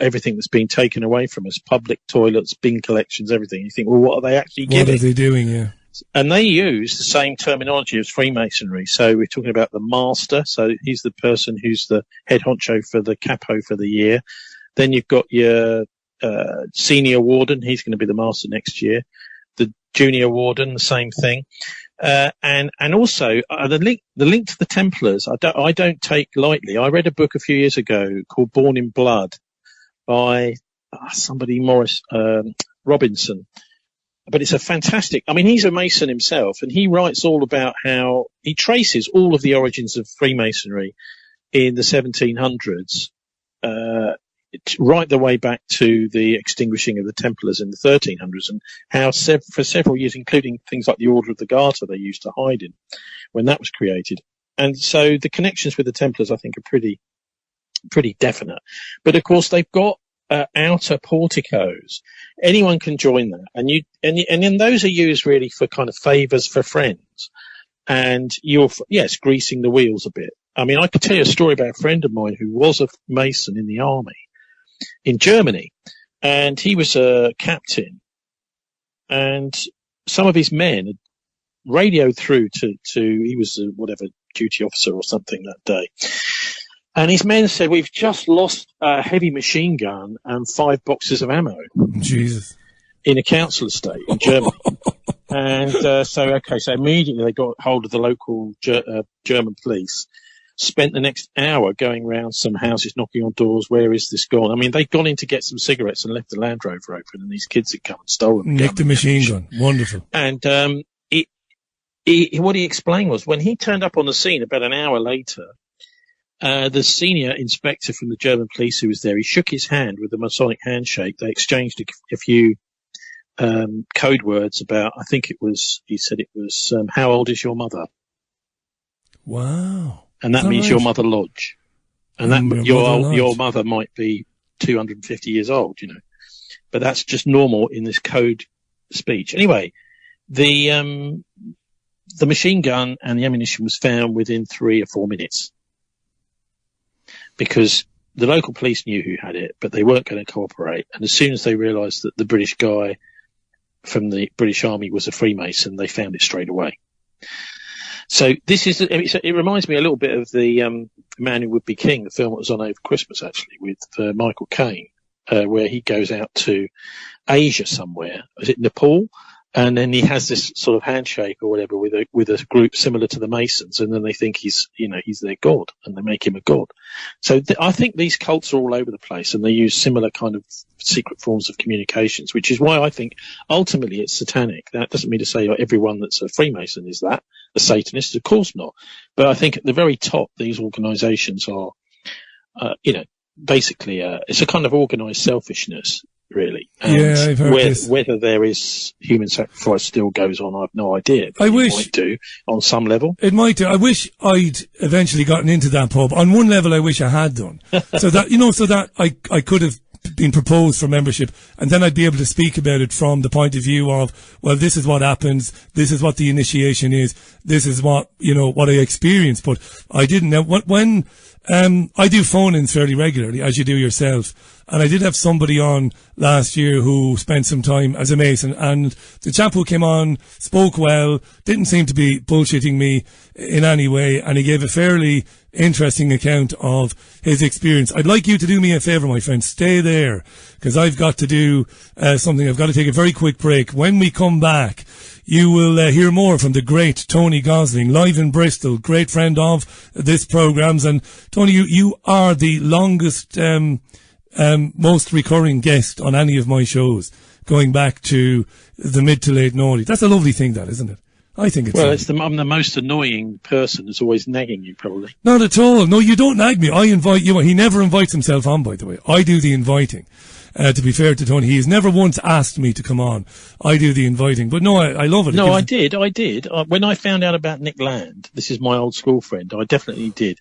everything that's been taken away from us, public toilets, bin collections, everything. You think, well, what are they actually giving? What are they doing, yeah? And they use the same terminology as Freemasonry. So we're talking about the master. So he's the person who's the head honcho for the capo for the year. Then you've got your senior warden. He's going to be the master next year. The junior warden, the same thing. And also the link to the Templars, I don't take lightly. I read a book a few years ago called Born in Blood by somebody, Morris Robinson. But it's a fantastic, I mean, he's a Mason himself, and he writes all about how he traces all of the origins of Freemasonry in the 1700s, right the way back to the extinguishing of the Templars in the 1300s, and how for several years, including things like the Order of the Garter, they used to hide in when that was created. And so the connections with the Templars, I think, are pretty definite. But of course, they've got outer porticos. Anyone can join that, and then those are used really for kind of favors for friends, and you're greasing the wheels a bit. I mean, I could tell you a story about a friend of mine who was a Mason in the army in Germany, and he was a captain, and some of his men had radioed through to he was a whatever duty officer or something that day. And his men said, we've just lost a heavy machine gun and 5 boxes of ammo. Jesus. In a council estate in Germany. And so immediately they got hold of the local German police, spent the next hour going around some houses, knocking on doors. Where is this gone? I mean, they'd gone in to get some cigarettes and left the Land Rover open, and these kids had come and stolen nicked the machine gun. Wonderful. And what he explained was when he turned up on the scene about an hour later, the senior inspector from the German police who was there, he shook his hand with a Masonic handshake. They exchanged a few code words about, I think he said it was, how old is your mother? Wow. And that means your mother lodge. And that your mother might be 250 years old, you know. But that's just normal in this code speech. Anyway, the machine gun and the ammunition was found within 3 or 4 minutes. Because the local police knew who had it, but they weren't going to cooperate. And as soon as they realised that the British guy from the British Army was a Freemason, they found it straight away. So it reminds me a little bit of the Man Who Would Be King, the film that was on over Christmas, actually, with Michael Caine, where he goes out to Asia somewhere. Is it Nepal? And then he has this sort of handshake or whatever with a group similar to the Masons, and then they think he's their god, and they make him a god. So I think these cults are all over the place, and they use similar kind of secret forms of communications, which is why I think ultimately it's satanic. That doesn't mean to say everyone that's a Freemason is that a Satanist, of course not. But I think at the very top, these organisations are, basically, it's a kind of organised selfishness. Really. And I've heard this. Whether there is human sacrifice still goes on, I've no idea. I wish it might do on some level. It might do. I wish I'd eventually gotten into that pub. On one level, I wish I had done. so that I could have been proposed for membership, and then I'd be able to speak about it from the point of view of, well, this is what happens, this is what the initiation is, this is what I experienced. But I didn't know when I do phone-ins fairly regularly, as you do yourself. And I did have somebody on last year who spent some time as a Mason, and the chap who came on spoke well, didn't seem to be bullshitting me in any way, and he gave a fairly interesting account of his experience. I'd like you to do me a favour, my friend. Stay there, because I've got to do something. I've got to take a very quick break. When we come back, you will hear more from the great Tony Gosling, live in Bristol, great friend of this program's. And Tony, you are the longest, most recurring guest on any of my shows, going back to the mid to late noughties. That's a lovely thing, that, isn't it? I think it's... Well, I'm the most annoying person that's always nagging you, probably. Not at all. No, you don't nag me. I invite you. He never invites himself on, by the way. I do the inviting. To be fair to Tony, he has never once asked me to come on. I do the inviting. But no, I love it. No, I did. When I found out about Nick Land, this is my old school friend, I definitely did.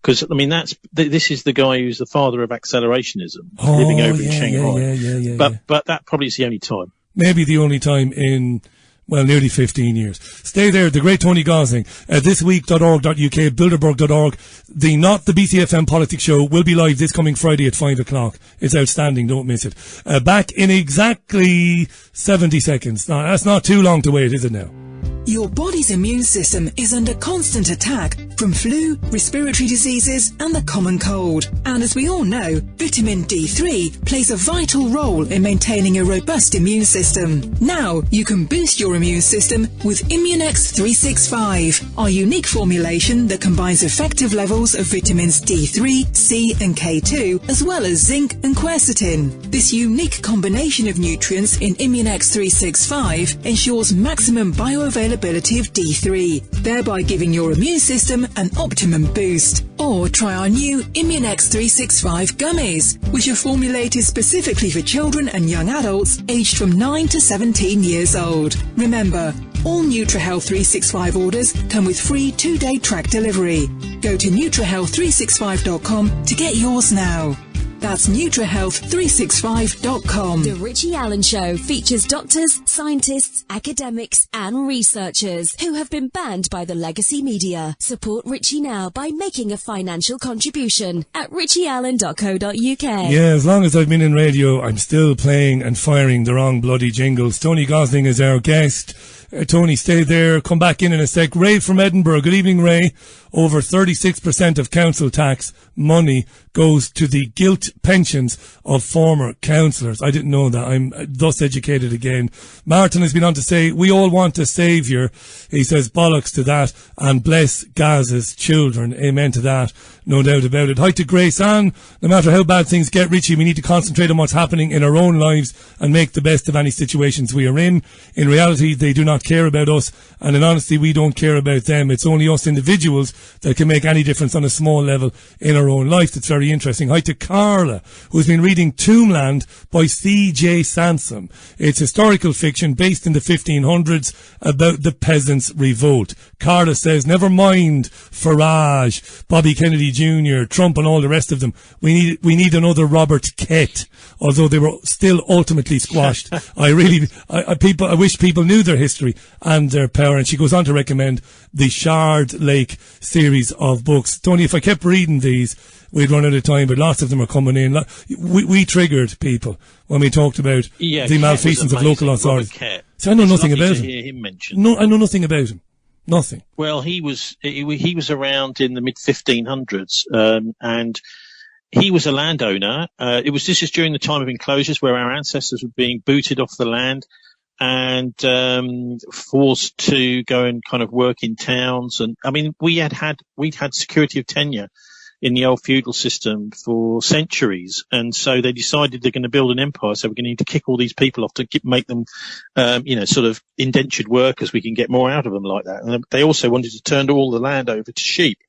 Because, I mean, this is the guy who's the father of accelerationism, living over in Shanghai. Yeah. But that probably is the only time. Maybe the only time in... well, nearly 15 years. Stay there. The great Tony Gosling. Thisweek.org.uk, Bilderberg.org. Not the BCFM Politics Show will be live this coming Friday at 5 o'clock. It's outstanding. Don't miss it. Back in exactly 70 seconds. Now, that's not too long to wait, is it now? Your body's immune system is under constant attack from flu, respiratory diseases and the common cold. And as we all know, vitamin D3 plays a vital role in maintaining a robust immune system. Now you can boost your immune system with Immunex 365, our unique formulation that combines effective levels of vitamins D3, C and K2, as well as zinc and quercetin. This unique combination of nutrients in Immunex 365 ensures maximum bioavailability of D3, thereby giving your immune system an optimum boost. Or try our new Immunex 365 gummies, which are formulated specifically for children and young adults aged from 9 to 17 years old. Remember, all NutriHealth 365 orders come with free 2-day track delivery. Go to NutriHealth365.com to get yours now. That's NutriHealth365.com. The Richie Allen Show features doctors, scientists, academics and researchers who have been banned by the legacy media. Support Richie now by making a financial contribution at richieallen.co.uk. Yeah, as long as I've been in radio, I'm still playing and firing the wrong bloody jingles. Tony Gosling is our guest. Tony, stay there. Come back in a sec. Ray from Edinburgh. Good evening, Ray. Over 36% of council tax money goes to the gilt pensions of former councillors. I didn't know that. I'm thus educated again. Martin has been on to say, we all want a saviour. He says, bollocks to that, and bless Gaza's children. Amen to that. No doubt about it. Hi to Grace Ann. No matter how bad things get, Richie, we need to concentrate on what's happening in our own lives and make the best of any situations we are in. In reality, they do not care about us, and in honesty, we don't care about them. It's only us individuals that can make any difference on a small level in our own life. That's very interesting. Hi to Carla, who's been reading Tombland by C.J. Sansom. It's historical fiction based in the 1500s about the peasants' revolt. Carla says, never mind Farage, Bobby Kennedy Jr., Trump and all the rest of them. We need another Robert Kett, although they were still ultimately squashed. I wish people knew their history and their power. And she goes on to recommend the Shard Lake series of books. Tony, if I kept reading these, we'd run out of time, but lots of them are coming in. We triggered people when we talked about the malfeasance of local authorities. So I know nothing about him. Hear him mentioned. No, I know nothing about him. Nothing. Well, he was around in the mid 1500s, and he was a landowner. This is during the time of enclosures where our ancestors were being booted off the land and forced to go and kind of work in towns. And I mean, we'd had security of tenure in the old feudal system for centuries, and so they decided they're going to build an empire. So we're going to need to kick all these people off to make them, sort of indentured workers. We can get more out of them like that. And they also wanted to turn all the land over to sheep.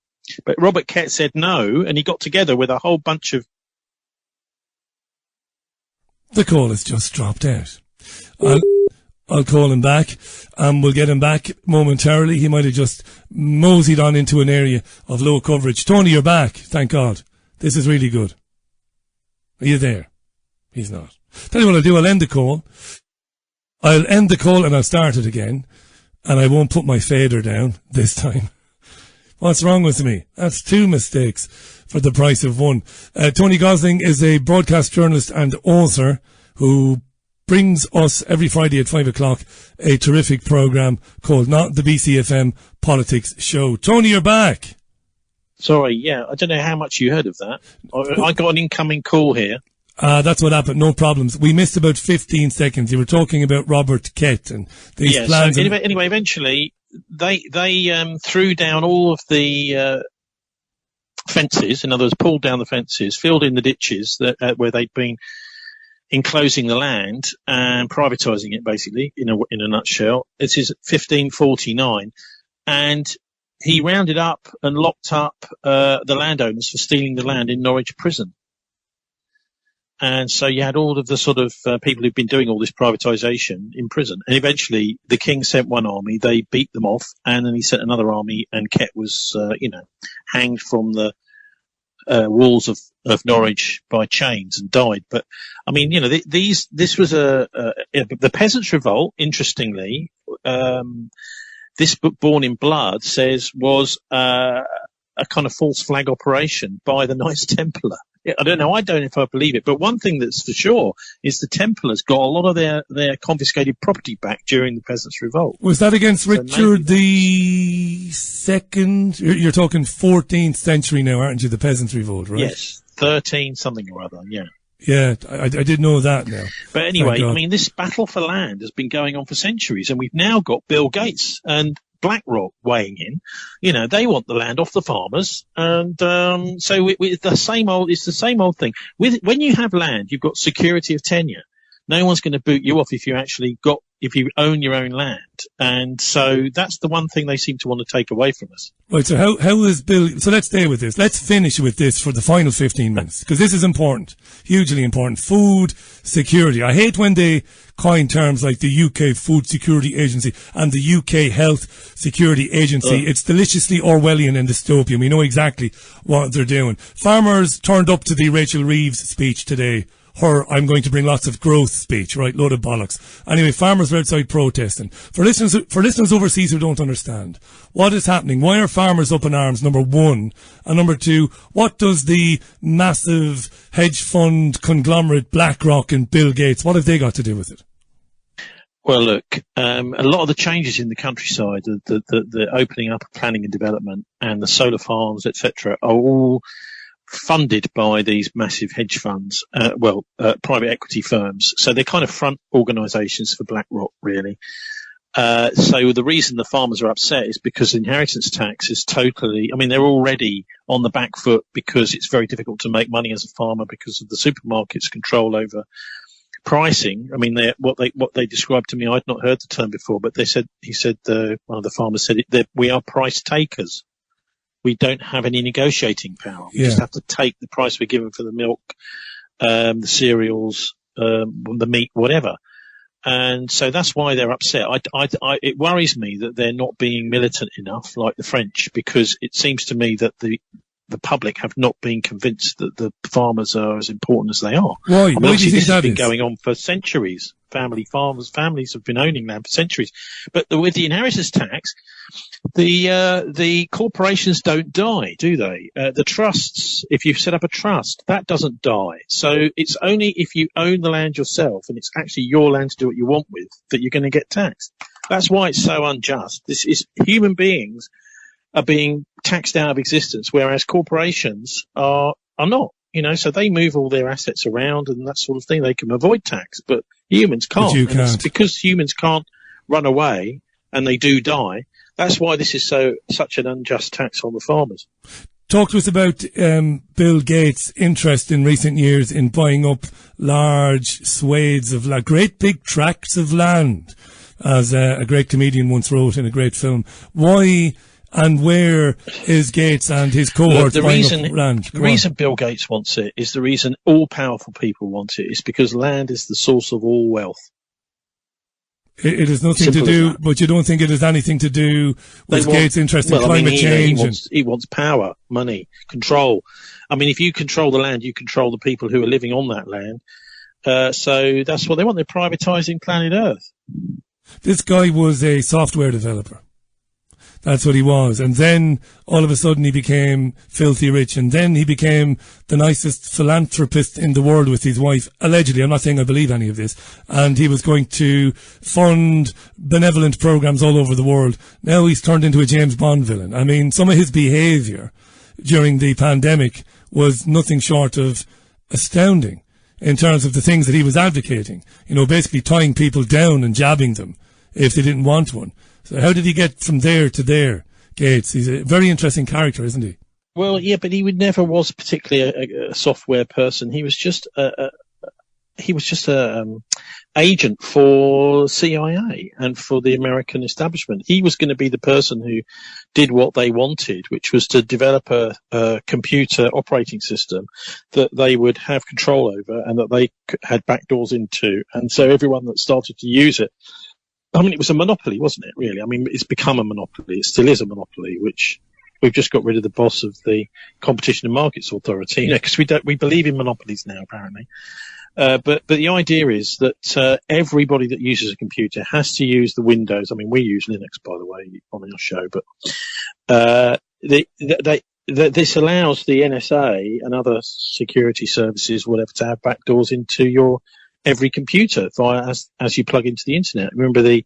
But Robert Kett said no, and he got together with a whole bunch of... The call has just dropped out. I'll call him back, and we'll get him back momentarily. He might have just moseyed on into an area of low coverage. Tony, you're back. Thank God. This is really good. Are you there? He's not. Tell you what I'll do. I'll end the call. And I'll start it again, and I won't put my fader down this time. What's wrong with me? That's 2 mistakes for the price of 1. Tony Gosling is a broadcast journalist and author who brings us every Friday at 5 o'clock a terrific program called Not the BCFM Politics Show. Tony, you're back. Sorry, yeah, I don't know how much you heard of that. I got an incoming call here. That's what happened. No problems. We missed about 15 seconds. You were talking about Robert Kett and these plans. So anyway, eventually they threw down all of the fences. In other words, pulled down the fences, filled in the ditches where they'd been enclosing the land and privatising it, basically, in a nutshell. This is 1549, and he rounded up and locked up the landowners for stealing the land in Norwich prison. And so you had all of the sort of people who've been doing all this privatisation in prison. And eventually the king sent one army, they beat them off, and then he sent another army, and Kett was, hanged from the walls of Norwich by chains and died. But I mean, this was the Peasants' Revolt. Interestingly, this book, Born in Blood, was a kind of false flag operation by the Knights Templar. I don't know if I believe it, but one thing that's for sure is the Templars got a lot of their confiscated property back during the Peasants' Revolt. Was that against Richard the Second? You're talking 14th century now, aren't you? The Peasants' Revolt, right? Yes, 13 something or other. Yeah. Yeah, I did know that now. But anyway, I mean, this battle for land has been going on for centuries, and we've now got Bill Gates and BlackRock weighing in. They want the land off the farmers, and so it's the same old thing. When you have land, you've got security of tenure. No one's going to boot you off if you own your own land. And so that's the one thing they seem to want to take away from us. Right, so how is Bill, so let's stay with this. Let's finish with this for the final 15 minutes, because this is important, hugely important. Food security. I hate when they coin terms like the UK Food Security Agency and the UK Health Security Agency. It's deliciously Orwellian and dystopian. We know exactly what they're doing. Farmers turned up to the Rachel Reeves speech today. Her I'm going to bring lots of growth speech, right? Load of bollocks. Anyway, farmers are outside protesting. For listeners overseas who don't understand, what is happening? Why are farmers up in arms, number 1? And number 2, what does the massive hedge fund conglomerate BlackRock and Bill Gates, what have they got to do with it? Well, look, a lot of the changes in the countryside, the opening up of planning and development and the solar farms, etc., are all funded by these massive hedge funds, private equity firms. So they're kind of front organisations for BlackRock, really. So the reason the farmers are upset is because inheritance tax is they're already on the back foot because it's very difficult to make money as a farmer because of the supermarket's control over pricing. I mean, what they described to me, I'd not heard the term before, but one of the farmers said that we are price takers. We don't have any negotiating power. We just have to take the price we're given for the milk, the cereals, the meat, whatever. And so that's why they're upset. It worries me that they're not being militant enough like the French, because it seems to me that the public have not been convinced that the farmers are as important as they are. Why? Why do you think this has been is? Going on for centuries. Families have been owning land for centuries. But with the inheritance tax, the corporations don't die, do they? The trusts, if you've set up a trust, that doesn't die. So it's only if you own the land yourself and it's actually your land to do what you want with that you're going to get taxed. That's why it's so unjust. This is human beings are being taxed out of existence, whereas corporations are not. So they move all their assets around and that sort of thing. They can avoid tax, but humans can't. But you can't. It's because humans can't run away and they do die. That's why this is such an unjust tax on the farmers. Talk to us about Bill Gates' interest in recent years in buying up large swathes of great big tracts of land, as a great comedian once wrote in a great film. Why and where is Gates and his cohorts buying up land? The reason Bill Gates wants it is the reason all powerful people want it. It's because land is the source of all wealth. It has nothing to do, but you don't think it has anything to do with Gates' interest in climate change? He wants power, money, control. I mean, if you control the land, you control the people who are living on that land. So that's what they want. They're privatising planet Earth. This guy was a software developer. That's what he was. And then all of a sudden he became filthy rich. And then he became the nicest philanthropist in the world with his wife. Allegedly. I'm not saying I believe any of this. And he was going to fund benevolent programs all over the world. Now he's turned into a James Bond villain. I mean, some of his behavior during the pandemic was nothing short of astounding in terms of the things that he was advocating. You know, basically tying people down and jabbing them if they didn't want one. So how did he get from there to there, Gates? He's a very interesting character, isn't he? Well, yeah, but he never was particularly a software person. He was just a agent for CIA and for the American establishment. He was going to be the person who did what they wanted, which was to develop a computer operating system that they would have control over and that they had backdoors into. And so everyone that started to use it, I mean, it was a monopoly, wasn't it, really? I mean, it's become a monopoly. It still is a monopoly, which we've just got rid of the boss of the Competition and Markets Authority, you know, because we believe in monopolies now, apparently. But the idea is that everybody that uses a computer has to use the Windows. I mean, we use Linux, by the way, on our show, but this allows the NSA and other security services, whatever, to have backdoors into your every computer via as you plug into the internet. Remember the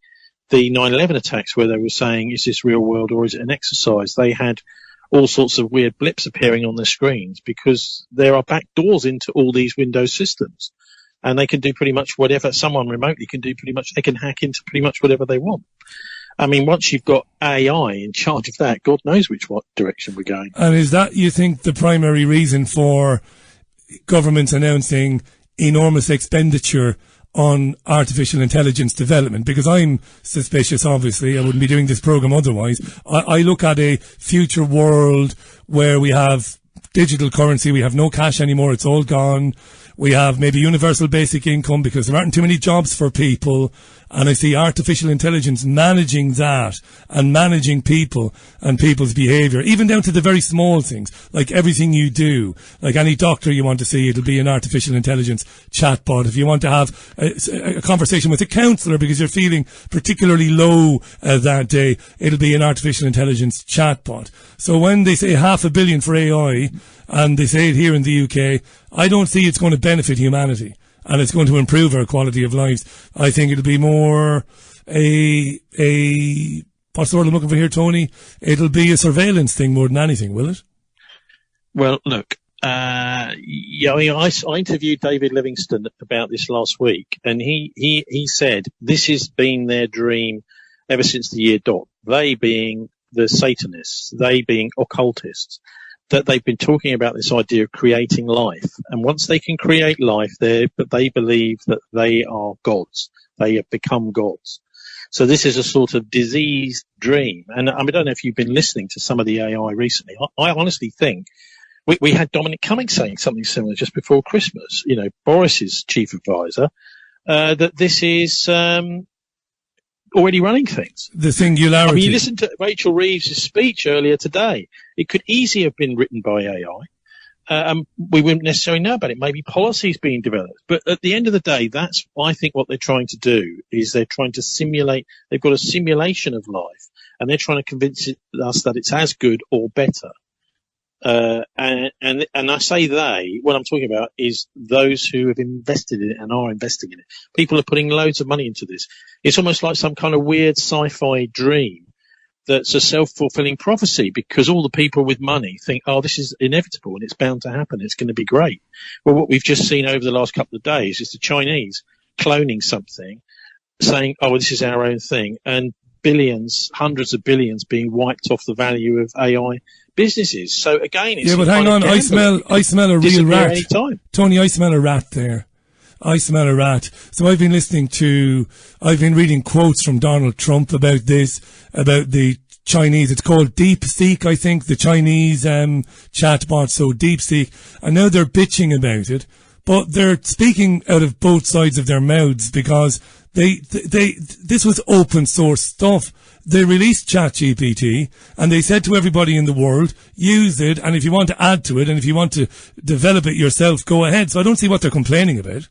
9/11 attacks where they were saying, is this real world or is it an exercise? They had all sorts of weird blips appearing on their screens because there are backdoors into all these Windows systems. And they can do pretty much whatever. Someone remotely can do pretty much. They can hack into pretty much whatever they want. I mean, once you've got AI in charge of that, God knows what direction we're going. And is that, you think, the primary reason for governments announcing enormous expenditure on artificial intelligence development? Because I'm suspicious, obviously. I wouldn't be doing this program otherwise. I look at a future world where we have digital currency. We have no cash anymore. It's all gone. We have maybe universal basic income because there aren't too many jobs for people. And I see artificial intelligence managing that and managing people and people's behavior, even down to the very small things, like everything you do. Like any doctor you want to see, it'll be an artificial intelligence chatbot. If you want to have a conversation with a counsellor because you're feeling particularly low that day, it'll be an artificial intelligence chatbot. So when they say $500 million for AI, and they say it here in the UK, I don't see it's going to benefit humanity. And it's going to improve our quality of lives. I think it'll be more what's the word I'm looking for here, Tony? It'll be a surveillance thing more than anything, will it? Well, look, yeah, I mean, I interviewed David Livingston about this last week, and he said this has been their dream ever since the year dot. They being the Satanists, they being occultists, that they've been talking about this idea of creating life. And once they can create life, they believe that they are gods. They have become gods. So this is a sort of diseased dream. And I don't know if you've been listening to some of the AI recently. I honestly think we had Dominic Cummings saying something similar just before Christmas, you know, Boris's chief advisor, that this is already running things. The singularity. I mean, you listened to Rachel Reeves' speech earlier today. It could easily have been written by AI. We wouldn't necessarily know about it. Maybe policies being developed. But at the end of the day, that's, I think, what they're trying to do is they're trying to simulate. They've got a simulation of life, and they're trying to convince us that it's as good or better. And I say they, what I'm talking about is those who have invested in it and are investing in it. People are putting loads of money into this. It's almost like some kind of weird sci-fi dream that's a self-fulfilling prophecy because all the people with money think, oh, this is inevitable and it's bound to happen. It's going to be great. Well, what we've just seen over the last couple of days is the Chinese cloning something, saying, oh, this is our own thing, and billions, hundreds of billions being wiped off the value of AI businesses. So again, it's but hang on, I smell a real rat. Anytime. Tony, I smell a rat there. I smell a rat. So I've been reading quotes from Donald Trump about this, about the Chinese. It's called DeepSeek, I think, the Chinese chatbot. So DeepSeek, and now they're bitching about it, but they're speaking out of both sides of their mouths because this was open source stuff. They released ChatGPT and they said to everybody in the world, use it, and if you want to add to it and if you want to develop it yourself, go ahead. So I don't see what they're complaining about.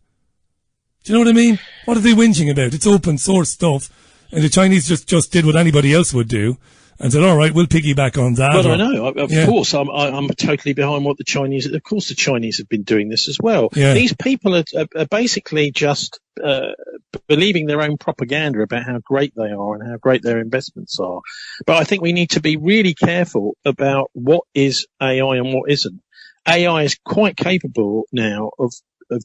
Do you know what I mean? What are they whinging about? It's open source stuff, and the Chinese just did what anybody else would do, and said, all right, we'll piggyback on that. Well, I know. Of course, I'm totally behind what the Chinese... Of course, the Chinese have been doing this as well. Yeah. These people are basically just believing their own propaganda about how great they are and how great their investments are. But I think we need to be really careful about what is AI and what isn't. AI is quite capable now of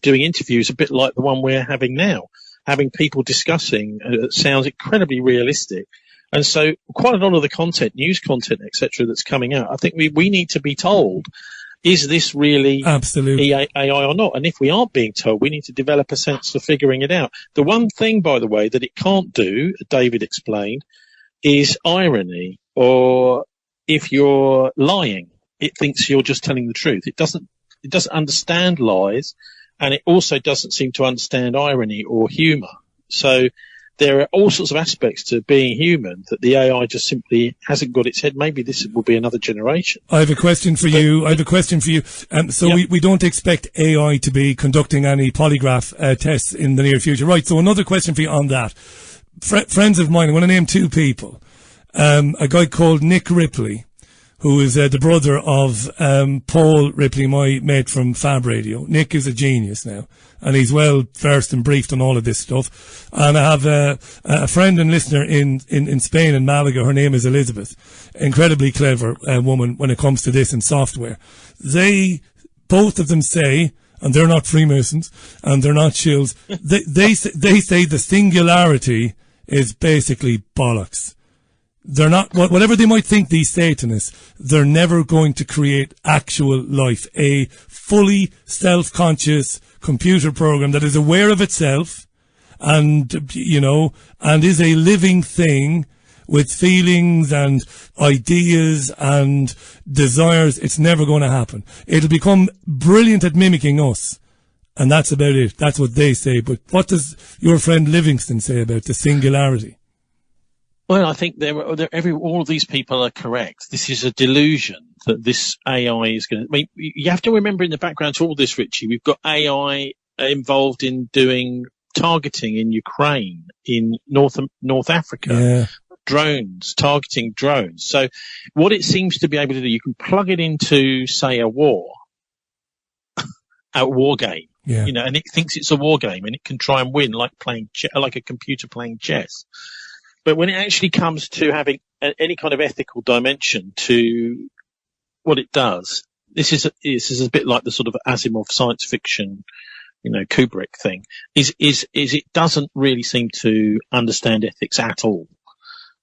doing interviews a bit like the one we're having now, having people discussing. Sounds incredibly realistic. And so quite a lot of the content, news content, etc., that's coming out, I think we need to be told, is this really absolutely AI or not? And if we aren't being told, we need to develop a sense of figuring it out. The one thing, by the way, that it can't do, David explained, is irony, or if you're lying, it thinks you're just telling the truth. It doesn't understand lies, and it also doesn't seem to understand irony or humor. So there are all sorts of aspects to being human that the AI just simply hasn't got its head. Maybe this will be another generation. I have a question for you. We don't expect AI to be conducting any polygraph tests in the near future. Right, so another question for you on that. Friends of mine, I want to name two people. A guy called Nick Ripley, who is the brother of Paul Ripley, my mate from Fab Radio. Nick is a genius now, and he's well versed and briefed on all of this stuff. And I have a friend and listener in Spain, in Malaga. Her name is Elizabeth. Incredibly clever woman when it comes to this and software. Both of them say, and they're not Freemasons, and they're not shills, they say the singularity is basically bollocks. They're not, whatever they might think, these Satanists, they're never going to create actual life. A fully self-conscious computer program that is aware of itself and, and is a living thing with feelings and ideas and desires. It's never going to happen. It'll become brilliant at mimicking us. And that's about it. That's what they say. But what does your friend Livingston say about the singularity? Well, I think all of these people are correct. This is a delusion that this AI is going to... I mean, you have to remember in the background to all this, Richie, we've got AI involved in doing targeting in Ukraine, in North Africa, targeting drones. So what it seems to be able to do, you can plug it into, say, a war game, and it thinks it's a war game, and it can try and win like a computer playing chess. But when it actually comes to having any kind of ethical dimension to what it does, this is a bit like the sort of Asimov science fiction, Kubrick thing, is it doesn't really seem to understand ethics at all.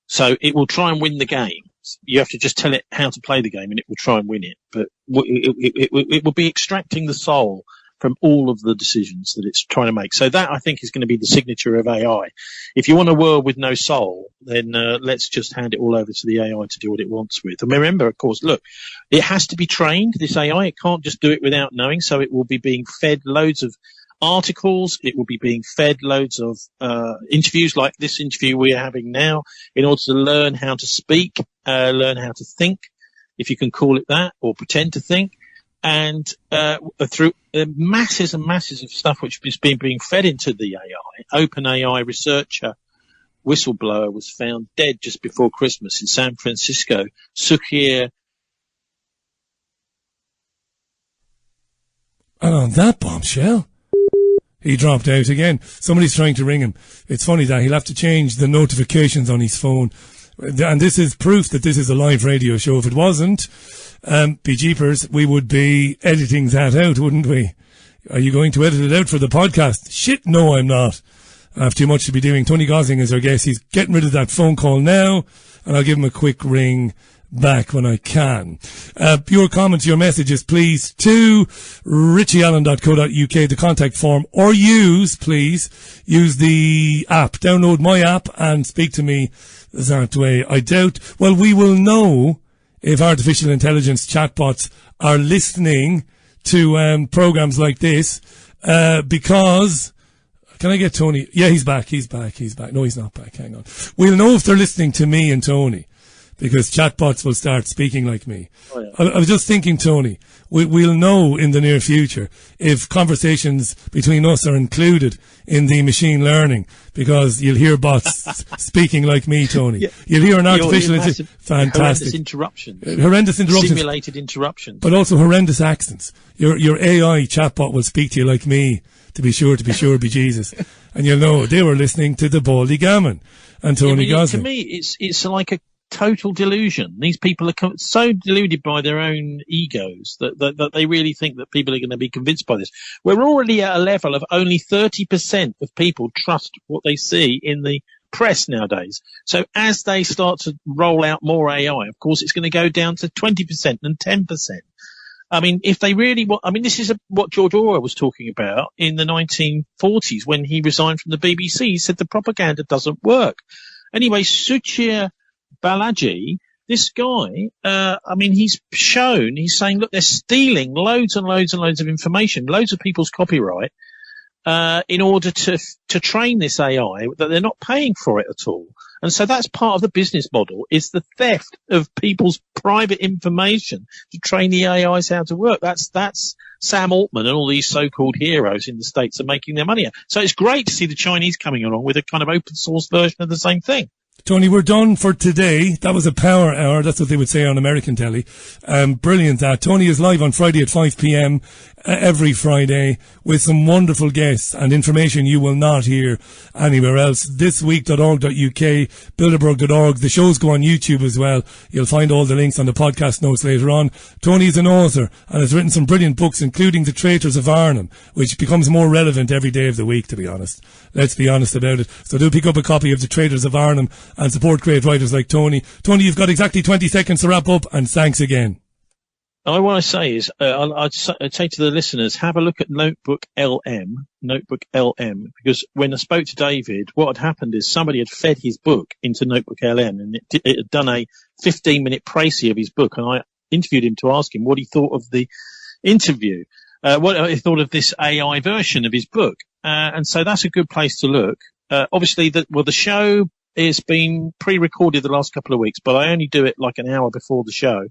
So it will try and win the game. You have to just tell it how to play the game and it will try and win it. But it will be extracting the soul from all of the decisions that it's trying to make. So that, I think, is going to be the signature of AI. If you want a world with no soul, then let's just hand it all over to the AI to do what it wants with. And remember, of course, look, it has to be trained, this AI. It can't just do it without knowing. So it will be being fed loads of articles. It will be being fed loads of interviews like this interview we are having now in order to learn how to speak, learn how to think, if you can call it that, or pretend to think. And through masses and masses of stuff which is being fed into the AI. OpenAI researcher whistleblower was found dead just before Christmas in San Francisco. Sukhir. And on that bombshell, he dropped out again. Somebody's trying to ring him. It's funny that he'll have to change the notifications on his phone. And this is proof that this is a live radio show. If it wasn't, be jeepers, we would be editing that out, wouldn't we? Are you going to edit it out for the podcast? Shit, no, I'm not. I have too much to be doing. Tony Gosling is our guest. He's getting rid of that phone call now, and I'll give him a quick ring back when I can. Your comments, your messages, please, to richieallen.co.uk, the contact form, or use the app. Download my app and speak to me that way. I doubt, well, we will know if artificial intelligence chatbots are listening to programs like this, because... Can I get Tony? Yeah, he's back. No, he's not back. Hang on. We'll know if they're listening to me and Tony, because chatbots will start speaking like me. Oh, yeah. I was just thinking, Tony, we'll know in the near future if conversations between us are included in the machine learning, because you'll hear bots speaking like me, Tony. Yeah. You'll hear an artificial Horrendous interruptions. Horrendous interruptions. Simulated interruptions. But also horrendous accents. Your AI chatbot will speak to you like me, to be sure, be Jesus. And you'll know they were listening to the Baldy Gammon and Tony Gosling. To me, it's like a total delusion. These people are so deluded by their own egos that they really think that people are going to be convinced by this. We're already at a level of only 30% of people trust what they see in the press nowadays. So as they start to roll out more AI, of course, it's going to go down to 20% and 10%. I mean, if they really want, I mean, this is what George Orwell was talking about in the 1940s when he resigned from the BBC. He said the propaganda doesn't work. Anyway, Suchir Balaji, this guy, I mean, he's saying, look, they're stealing loads and loads and loads of information, loads of people's copyright, in order to train this AI, that they're not paying for it at all. And so that's part of the business model, is the theft of people's private information to train the AIs how to work. That's Sam Altman and all these so-called heroes in the States are making their money. So it's great to see the Chinese coming along with a kind of open source version of the same thing. Tony, we're done for today. That was a power hour. That's what they would say on American telly. Brilliant that. Tony is live on Friday at 5 p.m. Every Friday with some wonderful guests and information you will not hear anywhere else. Thisweek.org.uk, bilderberg.org. The shows go on YouTube as well. You'll find all the links on the podcast notes later on. Tony is an author and has written some brilliant books, including The Traitors of Arnhem, which becomes more relevant every day of the week, to be honest. Let's be honest about it. So do pick up a copy of The Traitors of Arnhem and support great writers like Tony. Tony, you've got exactly 20 seconds to wrap up, and thanks again. All I want to say is, I'd say to the listeners, have a look at Notebook LM, because when I spoke to David, what had happened is somebody had fed his book into Notebook LM, and it had done a 15-minute précis of his book, and I interviewed him to ask him what he thought of the interview, what he thought of this AI version of his book, and so that's a good place to look. Obviously, the show has been pre-recorded the last couple of weeks, but I only do it like an hour before the show,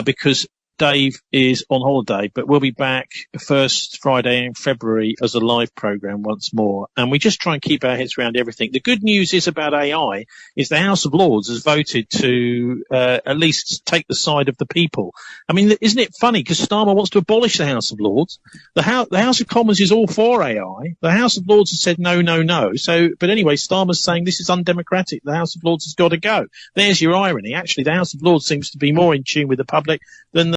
because Dave is on holiday, but we'll be back first Friday in February as a live program once more. And we just try and keep our heads around everything. The good news is about AI is the House of Lords has voted to at least take the side of the people. I mean, isn't it funny? Because Starmer wants to abolish the House of Lords. The House of Commons is all for AI. The House of Lords has said no, no, no. So, but anyway, Starmer's saying this is undemocratic. The House of Lords has got to go. There's your irony. Actually, the House of Lords seems to be more in tune with the public than